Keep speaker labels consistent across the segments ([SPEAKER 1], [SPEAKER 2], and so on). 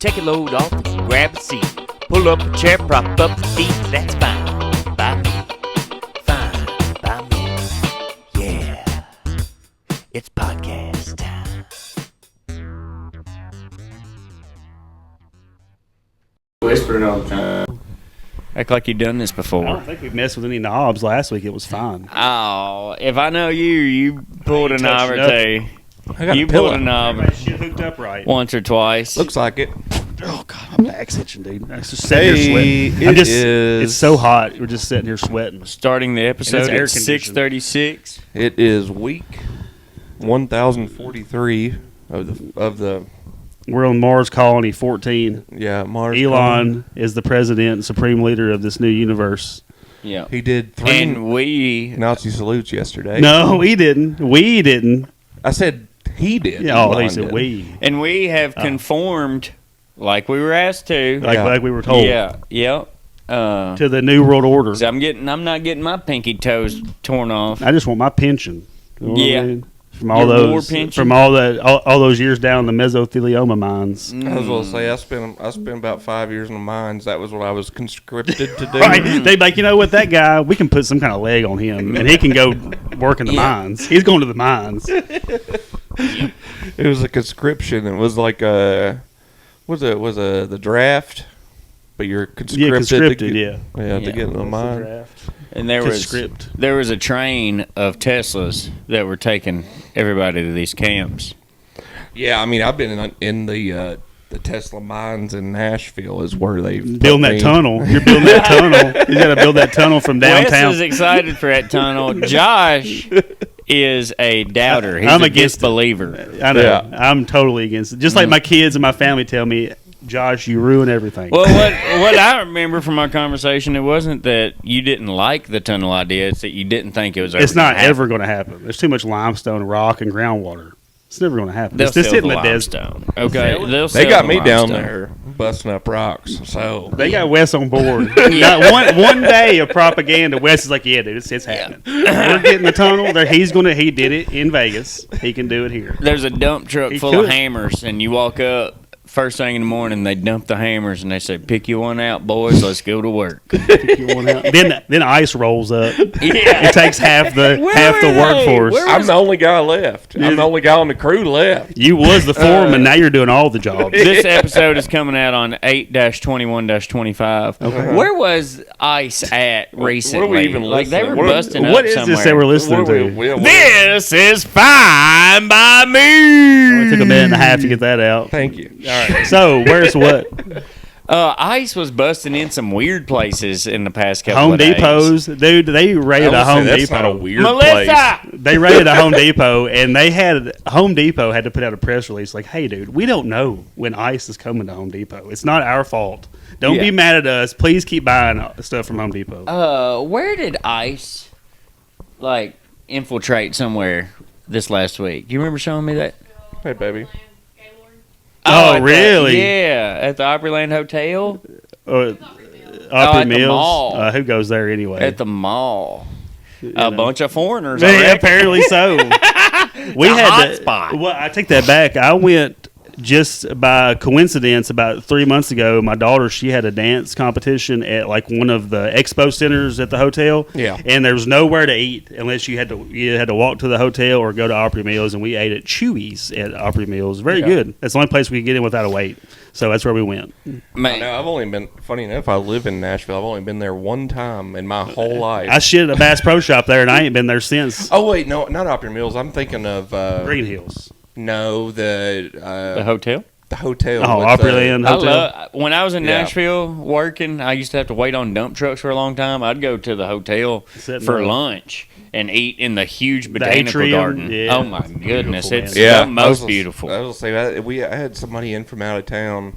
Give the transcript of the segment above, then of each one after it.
[SPEAKER 1] Take a load off and grab a seat. Pull up a chair, prop up the feet. That's fine by me. Fine by me. Yeah. It's podcast time.
[SPEAKER 2] Whispering all the time.
[SPEAKER 1] Act like you've done this before.
[SPEAKER 3] I don't think we messed with any knobs last week. It was fine.
[SPEAKER 1] Oh, if I know you pulled a knob or two.
[SPEAKER 2] I got
[SPEAKER 1] You
[SPEAKER 2] a pillow.
[SPEAKER 1] pulled a knob
[SPEAKER 3] Shit hooked up right.
[SPEAKER 1] once or twice.
[SPEAKER 2] Looks like it.
[SPEAKER 3] Oh god, my back's itching, dude. I just sitting here sweating. It's so hot. We're just sitting here sweating.
[SPEAKER 1] Starting the episode
[SPEAKER 3] air
[SPEAKER 1] at
[SPEAKER 3] conditioned.
[SPEAKER 1] 6:36.
[SPEAKER 2] It is week 1043 of the
[SPEAKER 3] We're on Mars Colony 14.
[SPEAKER 2] Mars.
[SPEAKER 3] Elon is the president and supreme leader of this new universe.
[SPEAKER 1] Yeah.
[SPEAKER 2] He did 3
[SPEAKER 1] And we
[SPEAKER 2] Nazi salutes yesterday.
[SPEAKER 3] No, he didn't. We didn't.
[SPEAKER 2] I said he did.
[SPEAKER 3] Yeah,
[SPEAKER 2] Elon
[SPEAKER 3] they said
[SPEAKER 2] did.
[SPEAKER 3] we.
[SPEAKER 1] and we have conformed like we were asked to.
[SPEAKER 3] Like we were told.
[SPEAKER 1] Yeah.
[SPEAKER 3] To the new world order.
[SPEAKER 1] So I'm not getting my pinky toes torn off.
[SPEAKER 3] I just want my pension. You know what
[SPEAKER 1] Yeah.
[SPEAKER 3] I mean? From all
[SPEAKER 1] Your war
[SPEAKER 3] those
[SPEAKER 1] pension?
[SPEAKER 3] from all those years down in the mesothelioma mines.
[SPEAKER 2] I was going to say I spent about 5 years in the mines. That was what I was conscripted to do.
[SPEAKER 3] Right. They like, you know what, that guy, we can put some kind of leg on him and he can go work in the mines. He's going to the mines.
[SPEAKER 2] It was a conscription. It was like the draft, but you're conscripted.
[SPEAKER 3] To get
[SPEAKER 2] in the mine.
[SPEAKER 1] And there was a train of Teslas that were taking everybody to these camps.
[SPEAKER 2] Yeah, I mean, I've been in the Tesla mines in Nashville is where they
[SPEAKER 3] building that tunnel. You're building that tunnel. You got to build that tunnel from downtown.
[SPEAKER 1] Wes is excited for that tunnel. Josh is a doubter. He's
[SPEAKER 3] I'm
[SPEAKER 1] a
[SPEAKER 3] against
[SPEAKER 1] disbeliever.
[SPEAKER 3] I know.
[SPEAKER 2] Yeah.
[SPEAKER 3] I'm totally against it. Just like my kids and my family tell me, Josh, you ruin everything.
[SPEAKER 1] Well, what I remember from our conversation, it wasn't that you didn't like the tunnel idea; it's that you didn't think it was.
[SPEAKER 3] It's not ever going to happen. There's too much limestone, rock, and groundwater. It's never going to happen.
[SPEAKER 1] They'll
[SPEAKER 3] It's just
[SPEAKER 1] sell
[SPEAKER 3] in
[SPEAKER 1] the
[SPEAKER 3] the desert.
[SPEAKER 1] limestone. Okay,
[SPEAKER 2] They got me down there busting up rocks. So
[SPEAKER 3] They got Wes on board. Not one day of propaganda. Wes is like, yeah, dude, it's happening. We're getting the tunnel. He did it in Vegas. He can do it here.
[SPEAKER 1] There's a dump truck
[SPEAKER 3] He
[SPEAKER 1] full of
[SPEAKER 3] could.
[SPEAKER 1] hammers, and you walk up first thing in the morning. They dump the hammers, and they say, "Pick you one out, boys. Let's go to work."
[SPEAKER 3] Pick you one out. Then ice rolls up.
[SPEAKER 1] Yeah.
[SPEAKER 3] It takes half the
[SPEAKER 1] were
[SPEAKER 3] workforce.
[SPEAKER 1] they?
[SPEAKER 2] I'm the only guy left. I'm the only guy on the crew left.
[SPEAKER 3] You was the foreman. Now you're doing all the jobs.
[SPEAKER 1] This episode is coming out on 8-21-25.
[SPEAKER 3] Okay.
[SPEAKER 1] Where was ICE at recently?
[SPEAKER 2] What are we even
[SPEAKER 1] like they were
[SPEAKER 2] listening?
[SPEAKER 1] busting up
[SPEAKER 3] What is
[SPEAKER 1] somewhere.
[SPEAKER 3] this that we're listening to?
[SPEAKER 1] This is fine by me.
[SPEAKER 3] It took a minute and a half to get that out.
[SPEAKER 2] Thank you.
[SPEAKER 3] All right. So where's what?
[SPEAKER 1] ICE was busting in some weird places in the past couple
[SPEAKER 3] Home
[SPEAKER 1] of days.
[SPEAKER 3] Depots, dude. They raided a Home
[SPEAKER 2] That's
[SPEAKER 3] Depot.
[SPEAKER 2] not a weird
[SPEAKER 1] Melissa!
[SPEAKER 2] place.
[SPEAKER 3] They raided a Home Depot, and Home Depot had to put out a press release like, "Hey, dude, we don't know when ICE is coming to Home Depot. It's not our fault. Don't be mad at us. Please keep buying stuff from Home Depot."
[SPEAKER 1] Where did ICE infiltrate somewhere this last week? You remember showing me that?
[SPEAKER 2] Hey, baby.
[SPEAKER 3] Oh,
[SPEAKER 1] at
[SPEAKER 3] really?
[SPEAKER 1] At the Opryland Hotel.
[SPEAKER 3] Opry
[SPEAKER 1] at the
[SPEAKER 3] Mills.
[SPEAKER 1] mall.
[SPEAKER 3] Who goes there anyway?
[SPEAKER 1] At the mall. A
[SPEAKER 3] know.
[SPEAKER 1] bunch of foreigners.
[SPEAKER 3] Yeah, apparently so. We
[SPEAKER 1] a
[SPEAKER 3] had
[SPEAKER 1] hot
[SPEAKER 3] to,
[SPEAKER 1] spot.
[SPEAKER 3] Well, I take that back. I went just by coincidence about 3 months ago. My daughter, she had a dance competition at like one of the expo centers at the hotel.
[SPEAKER 2] Yeah.
[SPEAKER 3] And there was nowhere to eat unless you had to walk to the hotel or go to Opry Mills. And we ate at Chewy's at Opry Mills. Very good. That's the only place we could get in without a wait. So that's where we went.
[SPEAKER 1] Man,
[SPEAKER 2] No, I've only been, funny enough, I live in Nashville. I've only been there one time in my whole life.
[SPEAKER 3] I shit at a Bass Pro Shop there, and I ain't been there since.
[SPEAKER 2] Oh, wait, no, not Opry Mills. I'm thinking of...
[SPEAKER 3] Green Hills.
[SPEAKER 2] No,
[SPEAKER 1] the
[SPEAKER 2] the
[SPEAKER 1] hotel.
[SPEAKER 2] hotel.
[SPEAKER 3] Oh,
[SPEAKER 2] with the-
[SPEAKER 3] Opryland Hotel.
[SPEAKER 1] When I was in
[SPEAKER 2] Yeah.
[SPEAKER 1] Nashville working, I used to have to wait on dump trucks for a long time. I'd go to the hotel
[SPEAKER 3] Sitting
[SPEAKER 1] for
[SPEAKER 3] there.
[SPEAKER 1] lunch and eat in the huge botanical
[SPEAKER 3] atrium,
[SPEAKER 1] garden.
[SPEAKER 3] yeah.
[SPEAKER 1] Oh my goodness,
[SPEAKER 3] Beautiful,
[SPEAKER 1] it's
[SPEAKER 3] man.
[SPEAKER 2] Yeah,
[SPEAKER 1] the most beautiful.
[SPEAKER 2] I was say I had somebody in from out of town.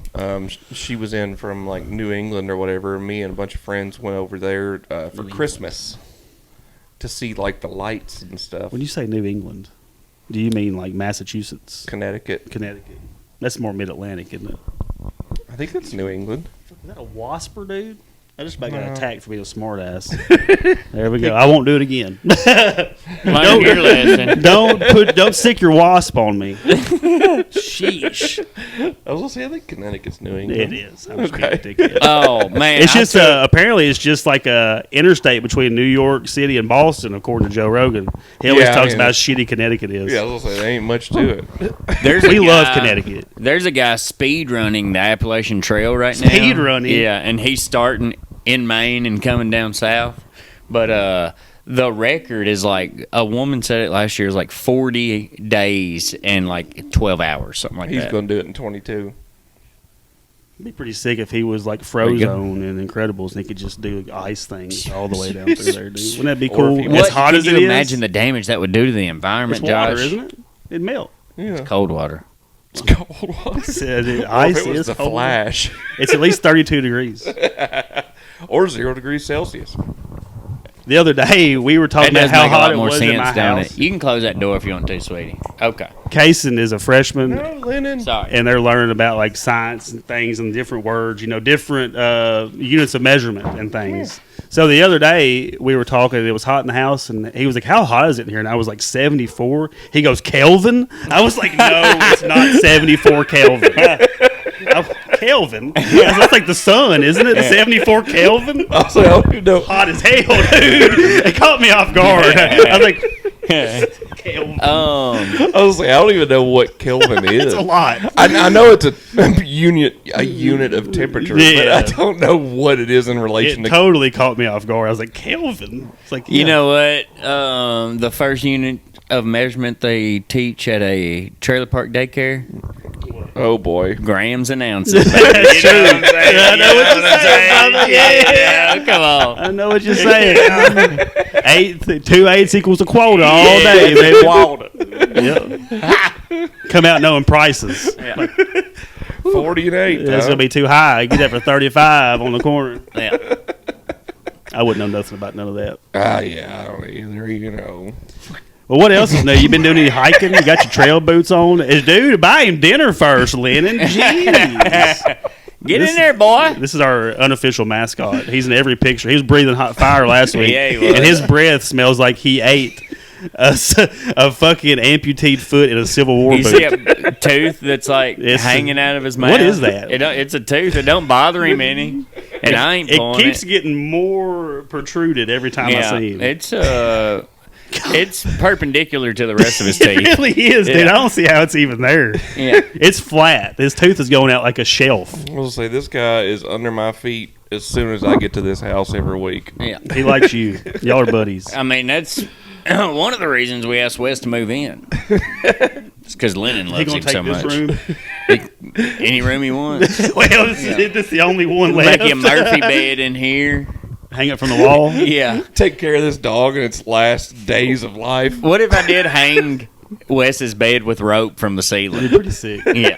[SPEAKER 2] She was in from like New England or whatever. Me and a bunch of friends went over there for Christmas to see like the lights and stuff.
[SPEAKER 3] When you say New England, do you mean like Massachusetts?
[SPEAKER 2] Connecticut.
[SPEAKER 3] That's more mid-Atlantic, isn't it?
[SPEAKER 2] I think that's New England.
[SPEAKER 3] Is that a wasper, dude? I just about got attacked for being a smart ass. There we go. I won't do it again.
[SPEAKER 1] Learn your lesson.
[SPEAKER 3] Don't stick your wasp on me.
[SPEAKER 1] Sheesh.
[SPEAKER 2] I was gonna say I think Connecticut's New England.
[SPEAKER 3] It is. I'm just
[SPEAKER 2] Okay.
[SPEAKER 3] being a dickhead.
[SPEAKER 1] Oh man,
[SPEAKER 3] It's just apparently it's just like a interstate between New York City and Boston, according to Joe Rogan. He always talks about how shitty Connecticut is.
[SPEAKER 2] Yeah, I was gonna say there ain't much to it.
[SPEAKER 3] We love Connecticut.
[SPEAKER 1] There's a guy speed running the Appalachian Trail right now.
[SPEAKER 3] Speed running?
[SPEAKER 1] Yeah, and he's starting in Maine and coming down south. But the record is like, a woman said it last year, is like 40 days and like 12 hours, something like
[SPEAKER 2] He's
[SPEAKER 1] that.
[SPEAKER 2] gonna do it in 22.
[SPEAKER 3] It'd be pretty sick if he was like Frozone and Incredibles and he could just do ice things all the way down through there, dude. Wouldn't that be
[SPEAKER 2] Or
[SPEAKER 3] cool?
[SPEAKER 2] if he-
[SPEAKER 3] As hot
[SPEAKER 1] Can
[SPEAKER 3] as
[SPEAKER 1] you
[SPEAKER 3] it is,
[SPEAKER 1] imagine the damage that would do to the environment,
[SPEAKER 3] it's water,
[SPEAKER 1] Josh?
[SPEAKER 3] isn't it? It'd melt.
[SPEAKER 2] Yeah,
[SPEAKER 1] Cold water.
[SPEAKER 2] it's cold water.
[SPEAKER 3] Said
[SPEAKER 2] Or
[SPEAKER 3] ice
[SPEAKER 2] if it was
[SPEAKER 3] is
[SPEAKER 2] the
[SPEAKER 3] cold.
[SPEAKER 2] Flash,
[SPEAKER 3] It's at least 32 degrees.
[SPEAKER 2] or 0 degrees Celsius.
[SPEAKER 3] The other day we were
[SPEAKER 1] That
[SPEAKER 3] talking
[SPEAKER 1] does
[SPEAKER 3] about how
[SPEAKER 1] make a
[SPEAKER 3] hot
[SPEAKER 1] lot
[SPEAKER 3] it
[SPEAKER 1] more
[SPEAKER 3] was in my
[SPEAKER 1] sense, don't
[SPEAKER 3] house.
[SPEAKER 1] it? You can close that door if you want to, sweetie. Okay.
[SPEAKER 3] Kaysen is a freshman.
[SPEAKER 2] No, Lennon.
[SPEAKER 1] Sorry.
[SPEAKER 3] And they're learning about like science and things and different words, different units of measurement and things. So the other day we were talking, it was hot in the house, and he was like, "How hot is it in here?" And I was like, 74. He goes, "Kelvin?" I was like, "No, it's not 74 Kelvin." Kelvin? That's like the sun, isn't it? 74 Kelvin?
[SPEAKER 2] I was like, I don't even know.
[SPEAKER 3] Hot as hell, dude. It caught me off guard. I was like, Kelvin.
[SPEAKER 2] I was like, I don't even know what Kelvin is.
[SPEAKER 3] It's a lot.
[SPEAKER 2] I know it's a unit of temperature, but
[SPEAKER 3] Yeah.
[SPEAKER 2] I don't know what it is in relation
[SPEAKER 3] It
[SPEAKER 2] to.
[SPEAKER 3] totally caught me off guard. I was like, Kelvin? It's like,
[SPEAKER 1] You
[SPEAKER 3] yeah.
[SPEAKER 1] know what? The first unit of measurement they teach at a trailer park daycare,
[SPEAKER 2] Oh boy,
[SPEAKER 1] grams and ounces.
[SPEAKER 3] That's true. I know what you're saying, brother.
[SPEAKER 1] Yeah, come on.
[SPEAKER 3] I know what you're saying. 2 eighths equals a quota all day, baby.
[SPEAKER 1] Quota.
[SPEAKER 3] Yep. Come out knowing prices.
[SPEAKER 1] Yeah.
[SPEAKER 2] 40 and 8.
[SPEAKER 3] That's gonna be too high. You get that for 35 on the corner.
[SPEAKER 1] Yeah.
[SPEAKER 3] I wouldn't know nothing about none of that.
[SPEAKER 2] Yeah, I don't either.
[SPEAKER 3] Well, what else is new? You been doing any hiking? You got your trail boots on? Dude, buy him dinner first, Lennon. Jeez.
[SPEAKER 1] Get in there, boy.
[SPEAKER 3] This is our unofficial mascot. He's in every picture. He was breathing hot fire last week.
[SPEAKER 1] Yeah, he was.
[SPEAKER 3] And his breath smells like he ate a fucking amputee foot in a Civil War
[SPEAKER 1] You
[SPEAKER 3] boot.
[SPEAKER 1] see a tooth that's like
[SPEAKER 3] It's-
[SPEAKER 1] hanging out of his mouth?
[SPEAKER 3] What is that?
[SPEAKER 1] It's a tooth. It don't bother him any. And I ain't
[SPEAKER 3] It
[SPEAKER 1] pulling
[SPEAKER 3] keeps
[SPEAKER 1] it.
[SPEAKER 3] getting more protruded every time I see him.
[SPEAKER 1] It's perpendicular to the rest of his
[SPEAKER 3] It
[SPEAKER 1] teeth.
[SPEAKER 3] really is, dude.
[SPEAKER 1] Yeah.
[SPEAKER 3] I don't see how it's even there.
[SPEAKER 1] Yeah.
[SPEAKER 3] It's flat. His tooth is going out like a shelf.
[SPEAKER 2] I'll say this guy is under my feet as soon as I get to this house every week.
[SPEAKER 1] Yeah.
[SPEAKER 3] He likes you. Y'all are buddies.
[SPEAKER 1] I mean, that's one of the reasons we asked Wes to move in. It's because Lennon
[SPEAKER 3] He
[SPEAKER 1] loves
[SPEAKER 3] gonna
[SPEAKER 1] him
[SPEAKER 3] take
[SPEAKER 1] so
[SPEAKER 3] this
[SPEAKER 1] much.
[SPEAKER 3] room?
[SPEAKER 1] Any room he wants.
[SPEAKER 3] Well, this is the only one left.
[SPEAKER 1] Make you a Murphy bed in here.
[SPEAKER 3] Hang it from the wall.
[SPEAKER 1] Yeah.
[SPEAKER 2] Take care of this dog in its last days of life.
[SPEAKER 1] What if I did hang Wes's bed with rope from the ceiling?
[SPEAKER 3] You're pretty sick.
[SPEAKER 1] Yeah.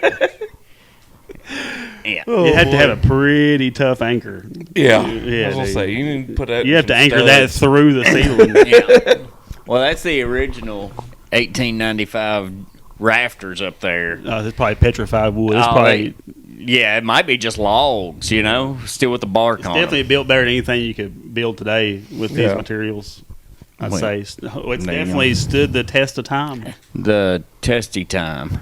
[SPEAKER 1] Yeah.
[SPEAKER 3] You have to have a pretty tough anchor.
[SPEAKER 2] Yeah,
[SPEAKER 3] Yeah,
[SPEAKER 2] I was gonna
[SPEAKER 3] dude.
[SPEAKER 2] say you need to put that.
[SPEAKER 3] You have to
[SPEAKER 2] some
[SPEAKER 3] anchor that
[SPEAKER 2] studs.
[SPEAKER 3] through the ceiling.
[SPEAKER 1] Yeah. Well, that's the original 1895 rafters up there.
[SPEAKER 3] That's probably petrified wood. It's
[SPEAKER 1] Oh,
[SPEAKER 3] probably
[SPEAKER 1] Yeah, it might be just logs, still with the bark on
[SPEAKER 3] definitely
[SPEAKER 1] them.
[SPEAKER 3] built better than anything you could build today with these
[SPEAKER 2] Yeah.
[SPEAKER 3] materials. I'd
[SPEAKER 1] Well,
[SPEAKER 3] say it's
[SPEAKER 1] there you
[SPEAKER 3] definitely stood the test of time.
[SPEAKER 1] The testy time.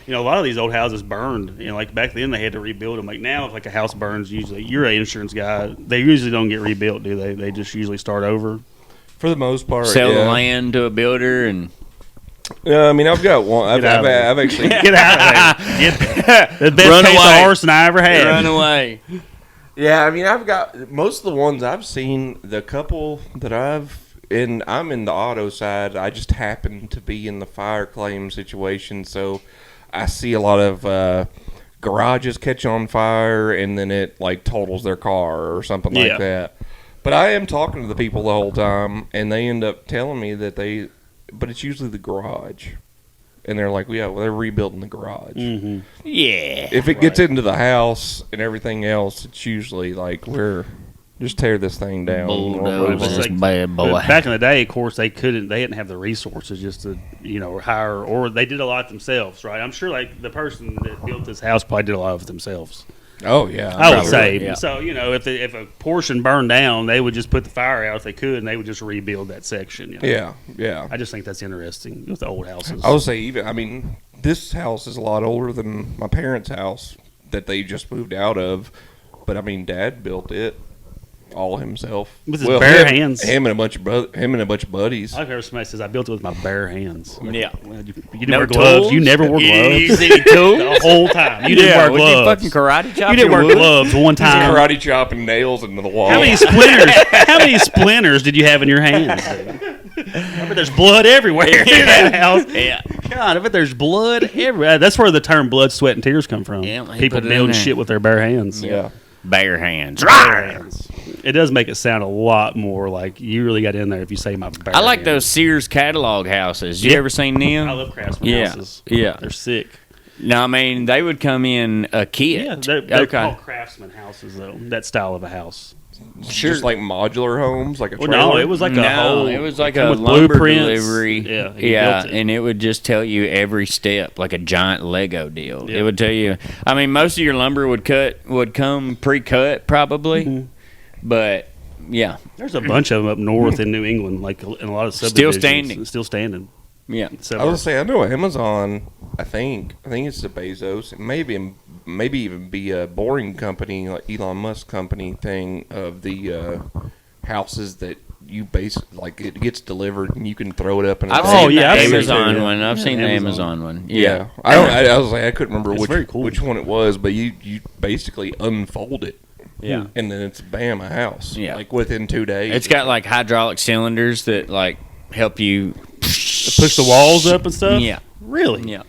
[SPEAKER 3] A lot of these old houses burned. Like back then, they had to rebuild them. Like now, if like a house burns, usually you're an insurance guy. They usually don't get rebuilt, do they? They just usually start over.
[SPEAKER 2] For the most part,
[SPEAKER 1] Sell
[SPEAKER 2] yeah.
[SPEAKER 1] the land to a builder and
[SPEAKER 2] Yeah, I mean, I've got one. I've
[SPEAKER 3] Get out of there.
[SPEAKER 2] actually.
[SPEAKER 3] Get out of there. Get the best
[SPEAKER 1] Run
[SPEAKER 3] case
[SPEAKER 1] away.
[SPEAKER 3] of arson I ever had.
[SPEAKER 1] run away.
[SPEAKER 2] Yeah, I mean, I've got most of the ones I've seen. The couple that I'm in the auto side. I just happen to be in the fire claim situation, so I see a lot of garages catch on fire, and then it like totals their car or something
[SPEAKER 3] Yeah.
[SPEAKER 2] like that. But I am talking to the people the whole time, and they end up telling me that but it's usually the garage, and they're like, yeah, well, they're rebuilding the garage.
[SPEAKER 3] Mm-hmm.
[SPEAKER 1] Yeah.
[SPEAKER 2] If it gets into the house and everything else, it's usually like we're just tear this thing down.
[SPEAKER 1] Bulldoze
[SPEAKER 3] It's
[SPEAKER 1] this
[SPEAKER 3] like-
[SPEAKER 1] bad boy.
[SPEAKER 3] But back in the day, of course, they didn't have the resources just to, hire, or they did a lot themselves, right? I'm sure like the person that built this house probably did a lot of it themselves.
[SPEAKER 2] Oh yeah,
[SPEAKER 3] I would say.
[SPEAKER 1] Yeah.
[SPEAKER 3] So if a portion burned down, they would just put the fire out if they could, and they would just rebuild that section.
[SPEAKER 2] Yeah.
[SPEAKER 3] I just think that's interesting with the old houses.
[SPEAKER 2] I would say this house is a lot older than my parents' house that they just moved out of, but Dad built it all himself
[SPEAKER 3] with his bare hands.
[SPEAKER 2] Him and a bunch of buddies.
[SPEAKER 3] I've heard somebody says I built it with my bare hands.
[SPEAKER 1] Yeah.
[SPEAKER 3] Well, you didn't wear gloves.
[SPEAKER 1] Tools?
[SPEAKER 3] You never wore gloves.
[SPEAKER 1] You use any tools?
[SPEAKER 3] The whole time. You didn't wear
[SPEAKER 1] Would
[SPEAKER 3] gloves.
[SPEAKER 1] you fucking karate chop
[SPEAKER 3] You didn't
[SPEAKER 1] your
[SPEAKER 3] wear
[SPEAKER 1] wood?
[SPEAKER 3] gloves one time.
[SPEAKER 2] Karate chopping nails into the wall.
[SPEAKER 3] How many splinters? How many splinters did you have in your hands? I bet there's blood everywhere in that house.
[SPEAKER 1] Yeah.
[SPEAKER 3] God, I bet there's blood everywhere. That's where the term blood, sweat, and tears come from.
[SPEAKER 1] Yeah, he
[SPEAKER 3] People
[SPEAKER 1] put it in
[SPEAKER 3] building
[SPEAKER 1] there.
[SPEAKER 3] shit with their bare hands.
[SPEAKER 2] Yeah.
[SPEAKER 1] Bare hands.
[SPEAKER 3] Bare hands. It does make it sound a lot more like you really got in there if you say my bare
[SPEAKER 1] I like
[SPEAKER 3] hands.
[SPEAKER 1] those Sears catalog houses. You
[SPEAKER 3] Yeah.
[SPEAKER 1] ever seen them?
[SPEAKER 3] I love craftsman
[SPEAKER 1] Yeah.
[SPEAKER 3] houses.
[SPEAKER 1] Yeah.
[SPEAKER 3] They're sick.
[SPEAKER 1] No, they would come in a kit.
[SPEAKER 3] Yeah, they're
[SPEAKER 1] okay.
[SPEAKER 3] called craftsman houses, though. That style of a house.
[SPEAKER 1] Sure.
[SPEAKER 2] Just like modular homes, like a
[SPEAKER 3] Well,
[SPEAKER 2] trailer.
[SPEAKER 3] no, it was like a
[SPEAKER 1] No,
[SPEAKER 3] whole.
[SPEAKER 1] it was like
[SPEAKER 3] come
[SPEAKER 1] a
[SPEAKER 3] with
[SPEAKER 1] lumber
[SPEAKER 3] blueprints.
[SPEAKER 1] delivery.
[SPEAKER 3] Yeah, he built it.
[SPEAKER 1] and it would just tell you every step, like a giant Lego deal.
[SPEAKER 3] Yeah.
[SPEAKER 1] It would tell you. Most of your lumber would come pre-cut probably,
[SPEAKER 3] Mm-hmm.
[SPEAKER 1] but yeah,
[SPEAKER 3] There's a bunch of them up north in New England, like in a lot of
[SPEAKER 1] Still
[SPEAKER 3] subdivisions.
[SPEAKER 1] standing.
[SPEAKER 3] Still standing.
[SPEAKER 1] yeah.
[SPEAKER 3] So
[SPEAKER 2] I was say I know Amazon. I think it's the Bezos. It maybe even be a Boring Company, like Elon Musk company thing of the houses that you it gets delivered and you can throw it up.
[SPEAKER 1] I've
[SPEAKER 3] Oh,
[SPEAKER 1] seen
[SPEAKER 3] yeah,
[SPEAKER 1] the
[SPEAKER 3] I've seen
[SPEAKER 1] Amazon
[SPEAKER 3] it.
[SPEAKER 1] one. I've
[SPEAKER 3] Yeah,
[SPEAKER 1] seen the
[SPEAKER 3] Amazon.
[SPEAKER 1] Amazon one.
[SPEAKER 2] Yeah, I was like I couldn't remember
[SPEAKER 3] It's very cool.
[SPEAKER 2] which one it was, but you basically unfold it.
[SPEAKER 1] Yeah.
[SPEAKER 2] And then it's bam, a house.
[SPEAKER 1] Yeah.
[SPEAKER 2] Like within 2 days.
[SPEAKER 1] It's got like hydraulic cylinders that like help you
[SPEAKER 3] push the walls up and stuff.
[SPEAKER 1] Yeah.
[SPEAKER 3] Really?
[SPEAKER 1] Yeah.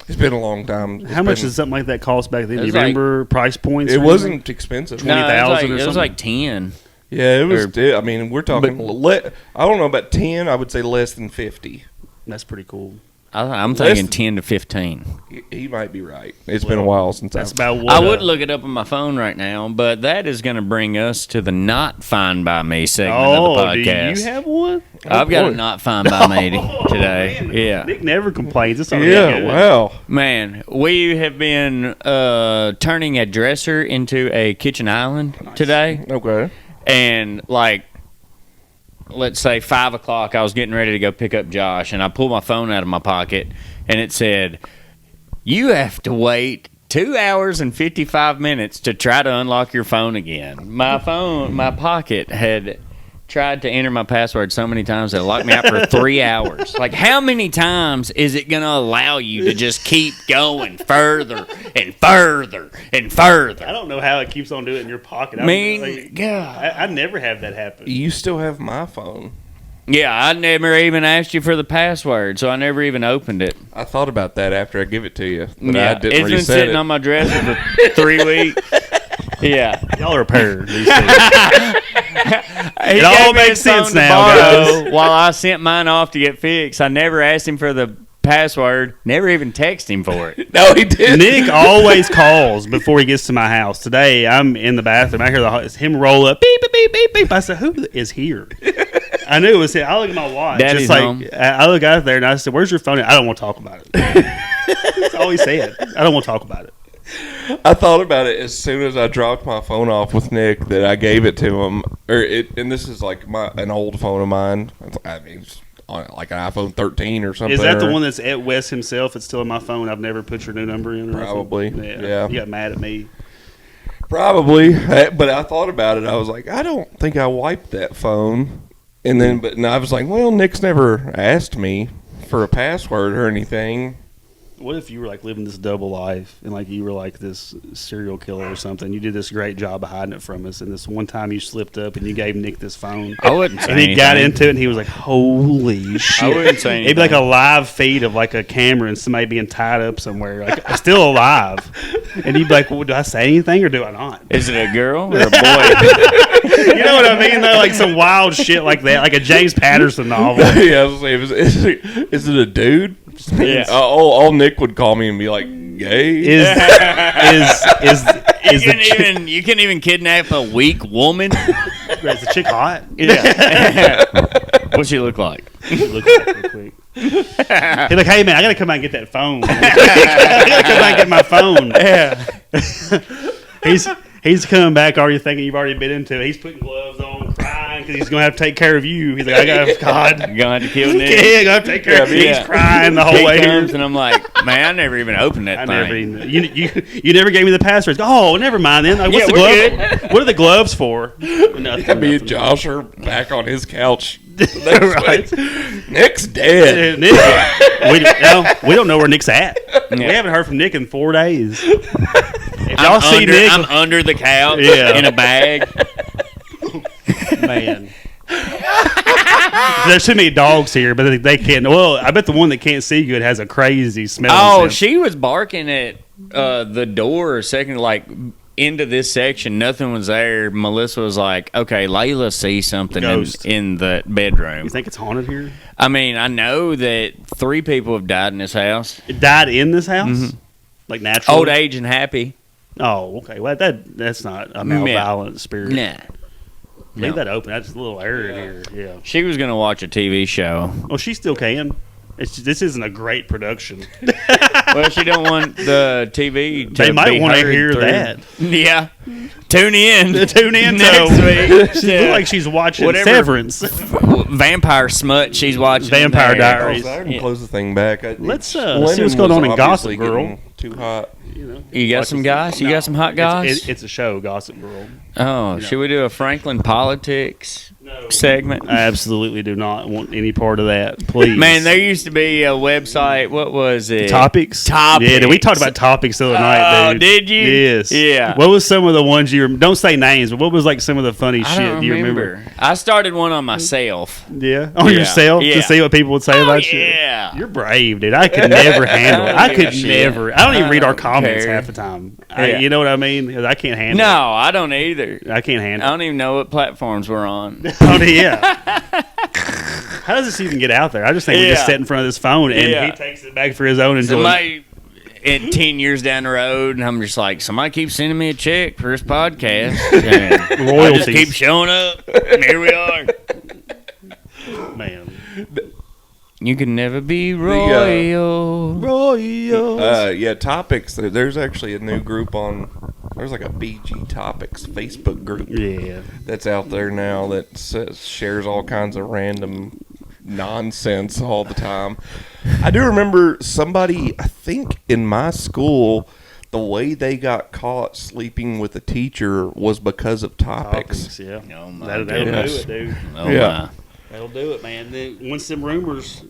[SPEAKER 2] It's been a long time.
[SPEAKER 3] How much does something like that cost back then? Do you
[SPEAKER 1] It's like-
[SPEAKER 3] remember price points?
[SPEAKER 2] It
[SPEAKER 3] or
[SPEAKER 2] wasn't expensive.
[SPEAKER 1] No, it was
[SPEAKER 3] 20,000
[SPEAKER 1] like,
[SPEAKER 3] or
[SPEAKER 1] it was
[SPEAKER 3] something?
[SPEAKER 1] like 10.
[SPEAKER 2] Yeah, it was.
[SPEAKER 1] Or-
[SPEAKER 2] we're talking. I don't know about 10. I would say less than 50.
[SPEAKER 3] anything? That's pretty cool.
[SPEAKER 1] I'm thinking
[SPEAKER 2] Less-
[SPEAKER 1] 10 to 15.
[SPEAKER 2] He might be right. It's been a while since
[SPEAKER 3] That's
[SPEAKER 2] I've.
[SPEAKER 3] about what
[SPEAKER 1] I would look it up on my phone right now, but that is going to bring us to the not fine by me segment of the podcast.
[SPEAKER 3] do you have one?
[SPEAKER 1] I've got a
[SPEAKER 2] boy.
[SPEAKER 1] not fine by me today.
[SPEAKER 3] Man,
[SPEAKER 1] Yeah.
[SPEAKER 3] Nick never complains. It's already
[SPEAKER 2] Yeah,
[SPEAKER 3] good.
[SPEAKER 2] wow.
[SPEAKER 1] Man, we have been turning a dresser into a kitchen island today.
[SPEAKER 2] Okay.
[SPEAKER 1] And like, let's say 5 o'clock, I was getting ready to go pick up Josh, and I pulled my phone out of my pocket, and it said, "You have to wait 2 hours and 55 minutes to try to unlock your phone again." My pocket had tried to enter my password so many times that it locked me out for 3 hours. Like, how many times is it going to allow you to just keep going further and further and further?
[SPEAKER 3] I don't know how it keeps on doing it in your pocket.
[SPEAKER 1] I mean, God.
[SPEAKER 3] I never have that happen.
[SPEAKER 2] You still have my phone.
[SPEAKER 1] Yeah, I never even asked you for the password, so I never even opened it.
[SPEAKER 2] I thought about that after I give it to you, but
[SPEAKER 1] Yeah,
[SPEAKER 2] I didn't
[SPEAKER 1] it's been
[SPEAKER 2] reset
[SPEAKER 1] sitting
[SPEAKER 2] it.
[SPEAKER 1] on my dresser for 3 weeks. Yeah.
[SPEAKER 3] Y'all are a pair. These two.
[SPEAKER 1] It
[SPEAKER 3] all makes sense now, guys.
[SPEAKER 1] While I sent mine off to get fixed, I never asked him for the password, never even texted him for it.
[SPEAKER 2] No, he did.
[SPEAKER 3] Nick always calls before he gets to my house. Today, I'm in the bathroom. I hear it's him roll up. Beep, beep, beep, beep, beep. I said, who is here? I knew it was him. I look at my watch.
[SPEAKER 1] Daddy's
[SPEAKER 3] just
[SPEAKER 1] home.
[SPEAKER 3] I look out there and I said, where's your phone? I don't want to talk about it. That's all he said. I don't want to talk about it.
[SPEAKER 2] I thought about it as soon as I dropped my phone off with Nick that I gave it to him. And this is like an old phone of mine. I mean, it's on like an iPhone 13 or something.
[SPEAKER 3] Is that the
[SPEAKER 2] or-
[SPEAKER 3] one that's at Wes himself? It's still in my phone. I've never put your new number in. Or
[SPEAKER 2] Probably,
[SPEAKER 3] anything?
[SPEAKER 2] yeah.
[SPEAKER 3] You got mad at me.
[SPEAKER 2] Probably, but I thought about it. I was like, I don't think I wiped that phone. And I was like, well, Nick's never asked me for a password or anything.
[SPEAKER 3] What if you were like living this double life and like you were like this serial killer or something? You did this great job of hiding it from us, and this one time you slipped up and you gave Nick this phone.
[SPEAKER 1] I wouldn't say
[SPEAKER 3] And he got
[SPEAKER 1] anything.
[SPEAKER 3] into it and he was like, holy shit.
[SPEAKER 1] I wouldn't say
[SPEAKER 3] It'd be like a
[SPEAKER 1] anything.
[SPEAKER 3] live feed of like a camera and somebody being tied up somewhere, like still alive. And you'd be like, well, do I say anything or do I not?
[SPEAKER 1] Is it a girl or a boy?
[SPEAKER 3] You know what I mean? Though, like some wild shit like that, like a James Patterson novel.
[SPEAKER 2] Yeah, I was like, is it a dude?
[SPEAKER 1] Yeah.
[SPEAKER 2] All Nick would call me and be like, gay?
[SPEAKER 3] Is the
[SPEAKER 1] You can't even kidnap a weak woman.
[SPEAKER 3] is the chick hot?
[SPEAKER 1] Yeah. What's she look like?
[SPEAKER 3] Look at it real quick. He's like, hey man, I gotta come out and get that phone. I gotta come out and get my phone.
[SPEAKER 1] Yeah.
[SPEAKER 3] He's coming back already thinking you've already been into it. He's putting gloves on, crying because he's going to have to take care of you. He's like, I got God.
[SPEAKER 1] You're gonna have to kill Nick.
[SPEAKER 3] Yeah, I got to take care of you.
[SPEAKER 1] Yeah.
[SPEAKER 3] He's crying the whole
[SPEAKER 1] He
[SPEAKER 3] way here.
[SPEAKER 1] comes and I'm like, man, I never even opened that thing.
[SPEAKER 3] You never gave me the passwords. Oh, never mind then. Like, what's the glove? What are the gloves for? Nothing.
[SPEAKER 2] Me and Josh are back on his couch. Right. Nick's dead.
[SPEAKER 3] Nick, we don't know where Nick's at. Yeah. We haven't heard from Nick in 4 days. If y'all see Nick,
[SPEAKER 1] I'm under the couch in a bag.
[SPEAKER 3] Man. There's too many dogs here, but they can't. Well, I bet the one that can't see good has a crazy smell.
[SPEAKER 1] Oh, she was barking at the door a second, like into this section. Nothing was there. Melissa was like, "Okay, Layla sees something in the bedroom."
[SPEAKER 3] You think it's haunted here?
[SPEAKER 1] I mean, I know that 3 people have died in this house.
[SPEAKER 3] It died in this house, like naturally.
[SPEAKER 1] Old age and happy.
[SPEAKER 3] Oh, okay. Well, that's not a malevolent spirit.
[SPEAKER 1] Nah.
[SPEAKER 3] Leave that open. That's a little air in here. Yeah.
[SPEAKER 1] She was gonna watch a TV show.
[SPEAKER 3] Well, she still can. This isn't a great production.
[SPEAKER 1] Well, she don't want the TV to
[SPEAKER 3] They might
[SPEAKER 1] be
[SPEAKER 3] want to
[SPEAKER 1] heard
[SPEAKER 3] hear
[SPEAKER 1] through.
[SPEAKER 3] that.
[SPEAKER 1] Yeah. Tune in.
[SPEAKER 3] next
[SPEAKER 1] week.
[SPEAKER 3] She look like she's watching
[SPEAKER 1] Whatever.
[SPEAKER 3] Severance.
[SPEAKER 1] Vampire smut she's watching.
[SPEAKER 3] Vampire
[SPEAKER 1] there.
[SPEAKER 3] Diaries.
[SPEAKER 2] I can close the thing back.
[SPEAKER 3] Let's see what's going on in Gossip Girl.
[SPEAKER 2] Too hot.
[SPEAKER 1] You got some guys? You got some hot guys?
[SPEAKER 3] It's a show, Gossip Girl.
[SPEAKER 1] Oh, should we do a Franklin politics segment?
[SPEAKER 3] I absolutely do not want any part of that. Please,
[SPEAKER 1] Man, there used to be a website. What was it?
[SPEAKER 3] Topics.
[SPEAKER 1] Topics.
[SPEAKER 3] Yeah, we talked about topics the other night, dude.
[SPEAKER 1] Did you?
[SPEAKER 3] Yes.
[SPEAKER 1] Yeah.
[SPEAKER 3] What was some of the ones you don't say names, but what was like some of the funny
[SPEAKER 1] I
[SPEAKER 3] shit?
[SPEAKER 1] don't
[SPEAKER 3] Do you remember?
[SPEAKER 1] I started one on myself.
[SPEAKER 3] Yeah, on yourself
[SPEAKER 1] Yeah.
[SPEAKER 3] to see what people would say about you.
[SPEAKER 1] Yeah.
[SPEAKER 3] You're brave, dude. I could never handle it. I could
[SPEAKER 1] Shit.
[SPEAKER 3] never. I don't even read our
[SPEAKER 1] don't
[SPEAKER 3] comments
[SPEAKER 1] care.
[SPEAKER 3] half the time.
[SPEAKER 1] Yeah.
[SPEAKER 3] You know what I mean? 'Cause I can't handle
[SPEAKER 1] No, I don't either.
[SPEAKER 3] it. I can't
[SPEAKER 1] I
[SPEAKER 3] handle it.
[SPEAKER 1] don't even know what platforms we're on.
[SPEAKER 3] Oh, yeah. How does this even get out there? I just think we just
[SPEAKER 1] Yeah.
[SPEAKER 3] sit in front of this phone and
[SPEAKER 1] Yeah.
[SPEAKER 3] he takes it back for his own enjoyment.
[SPEAKER 1] Somebody at 10 years down the road, and I'm just like, somebody keeps sending me a check for this podcast. And I just
[SPEAKER 3] Royalties.
[SPEAKER 1] keep showing up, and here we are.
[SPEAKER 3] Man.
[SPEAKER 1] You can never be royal.
[SPEAKER 3] Royal.
[SPEAKER 2] Yeah, topics. There's actually a new group on. There's like a BG Topics Facebook group
[SPEAKER 3] Yeah.
[SPEAKER 2] that's out there now that shares all kinds of random nonsense all the time. I do remember somebody, I think in my school, the way they got caught sleeping with a teacher was because of topics.
[SPEAKER 3] Yeah.
[SPEAKER 1] Oh, my
[SPEAKER 3] That'll
[SPEAKER 2] goodness.
[SPEAKER 3] do it, dude.
[SPEAKER 1] Oh,
[SPEAKER 2] Yeah.
[SPEAKER 3] That'll do it, man. Once them rumors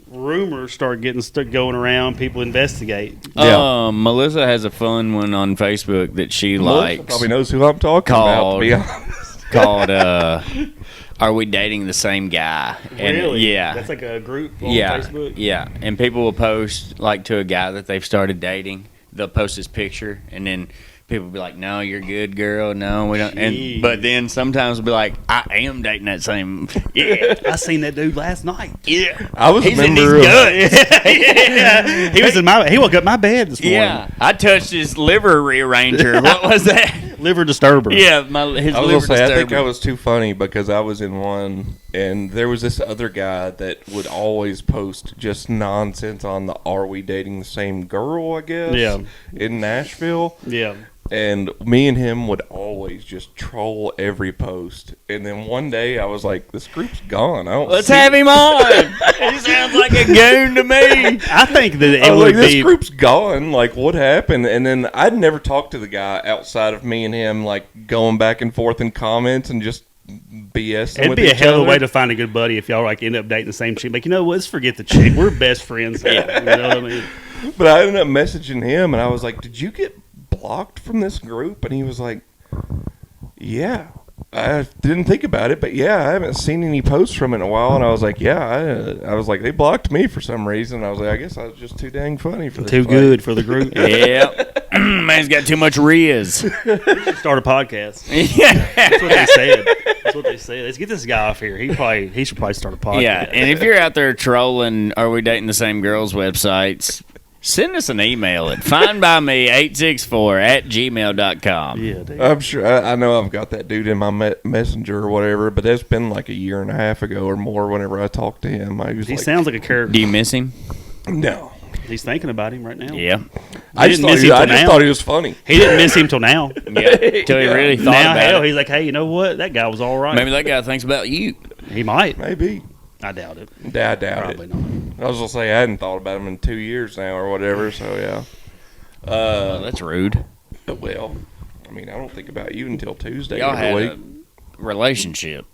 [SPEAKER 3] start going around, people investigate.
[SPEAKER 2] Yeah.
[SPEAKER 1] Melissa has a fun one on Facebook that she
[SPEAKER 2] Melissa
[SPEAKER 1] likes
[SPEAKER 2] probably knows who I'm talking about, to be honest.
[SPEAKER 1] called Are We Dating the Same Guy? And,
[SPEAKER 3] Really?
[SPEAKER 1] Yeah.
[SPEAKER 3] That's like a group on
[SPEAKER 1] Yeah,
[SPEAKER 3] Facebook?
[SPEAKER 1] yeah, and people will post like to a guy that they've started dating. They'll post his picture, and then people will be like, "No, you're good, girl. No, we don't."
[SPEAKER 3] Jeez.
[SPEAKER 1] But then sometimes we'll be like, "I am dating that same." Yeah,
[SPEAKER 3] I seen that dude last night.
[SPEAKER 1] yeah.
[SPEAKER 2] I was
[SPEAKER 1] He's
[SPEAKER 2] a
[SPEAKER 1] in
[SPEAKER 2] member
[SPEAKER 1] these
[SPEAKER 2] of.
[SPEAKER 1] guts.
[SPEAKER 3] Yeah. He woke up my bed this morning.
[SPEAKER 1] Yeah, I touched his liver rearranger. What was that?
[SPEAKER 3] Liver disturber.
[SPEAKER 1] Yeah, his
[SPEAKER 2] I was
[SPEAKER 1] liver
[SPEAKER 2] gonna say, I think
[SPEAKER 1] disturber.
[SPEAKER 2] I was too funny because I was in one, and there was this other guy that would always post just nonsense on the "Are we dating the same girl?" I guess.
[SPEAKER 3] Yeah.
[SPEAKER 2] In Nashville,
[SPEAKER 3] Yeah.
[SPEAKER 2] and me and him would always just troll every post. And then one day I was like, "This group's gone. I don't."
[SPEAKER 1] Let's
[SPEAKER 2] see
[SPEAKER 1] have him on. He sounds like a goon to me.
[SPEAKER 3] I think that it
[SPEAKER 2] I was
[SPEAKER 3] would
[SPEAKER 2] like, this
[SPEAKER 3] be.
[SPEAKER 2] group's gone. Like, what happened? And then I'd never talked to the guy outside of me and him, like going back and forth in comments and just BS.
[SPEAKER 3] It'd be a hell of a way to find a good buddy if y'all like end up dating the same chick. Like, you know what? Let's forget the chick. We're best friends. Now. You know what I mean?
[SPEAKER 2] But I ended up messaging him, and I was like, "Did you get blocked from this group?" And he was like, "Yeah." I didn't think about it, but yeah, I haven't seen any posts from it in a while. And I was like, "Yeah." I was like, "They blocked me for some reason." I was like, "I guess I was just too dang funny for this."
[SPEAKER 3] Too
[SPEAKER 2] fight."
[SPEAKER 3] good for the group.
[SPEAKER 1] Yep. Man's got too much Riz.
[SPEAKER 3] Start a podcast.
[SPEAKER 1] Yeah.
[SPEAKER 3] That's what they said. That's what they said. Let's get this guy off here. He should probably start a podcast.
[SPEAKER 1] Yeah, and if you're out there trolling Are We Dating the Same Girls websites, send us an email at findbyme864@gmail.com.
[SPEAKER 3] Yeah, dude.
[SPEAKER 2] I'm sure. I know I've got that dude in my messenger or whatever, but it's been like a year and a half ago or more. Whenever I talked to him, I was
[SPEAKER 3] He
[SPEAKER 2] like,
[SPEAKER 3] sounds like a character.
[SPEAKER 1] Do you miss him?
[SPEAKER 2] "No."
[SPEAKER 3] He's thinking about him right now.
[SPEAKER 1] Yeah.
[SPEAKER 2] I just thought he was funny.
[SPEAKER 3] He didn't miss him till now.
[SPEAKER 1] Yeah. Till he really thought
[SPEAKER 3] Now,
[SPEAKER 1] about
[SPEAKER 3] hell,
[SPEAKER 1] it.
[SPEAKER 3] he's like, hey, you know what? That guy was all right.
[SPEAKER 1] Maybe that guy thinks about you.
[SPEAKER 3] He might.
[SPEAKER 2] Maybe.
[SPEAKER 3] I doubt it.
[SPEAKER 2] I doubt
[SPEAKER 3] Probably
[SPEAKER 2] it.
[SPEAKER 3] not.
[SPEAKER 2] I was gonna say I hadn't thought about him in 2 years now or whatever. So yeah.
[SPEAKER 1] That's rude.
[SPEAKER 2] Well, I mean, I don't think about you until Tuesday
[SPEAKER 1] Y'all had
[SPEAKER 2] every
[SPEAKER 1] a
[SPEAKER 2] week.
[SPEAKER 1] relationship.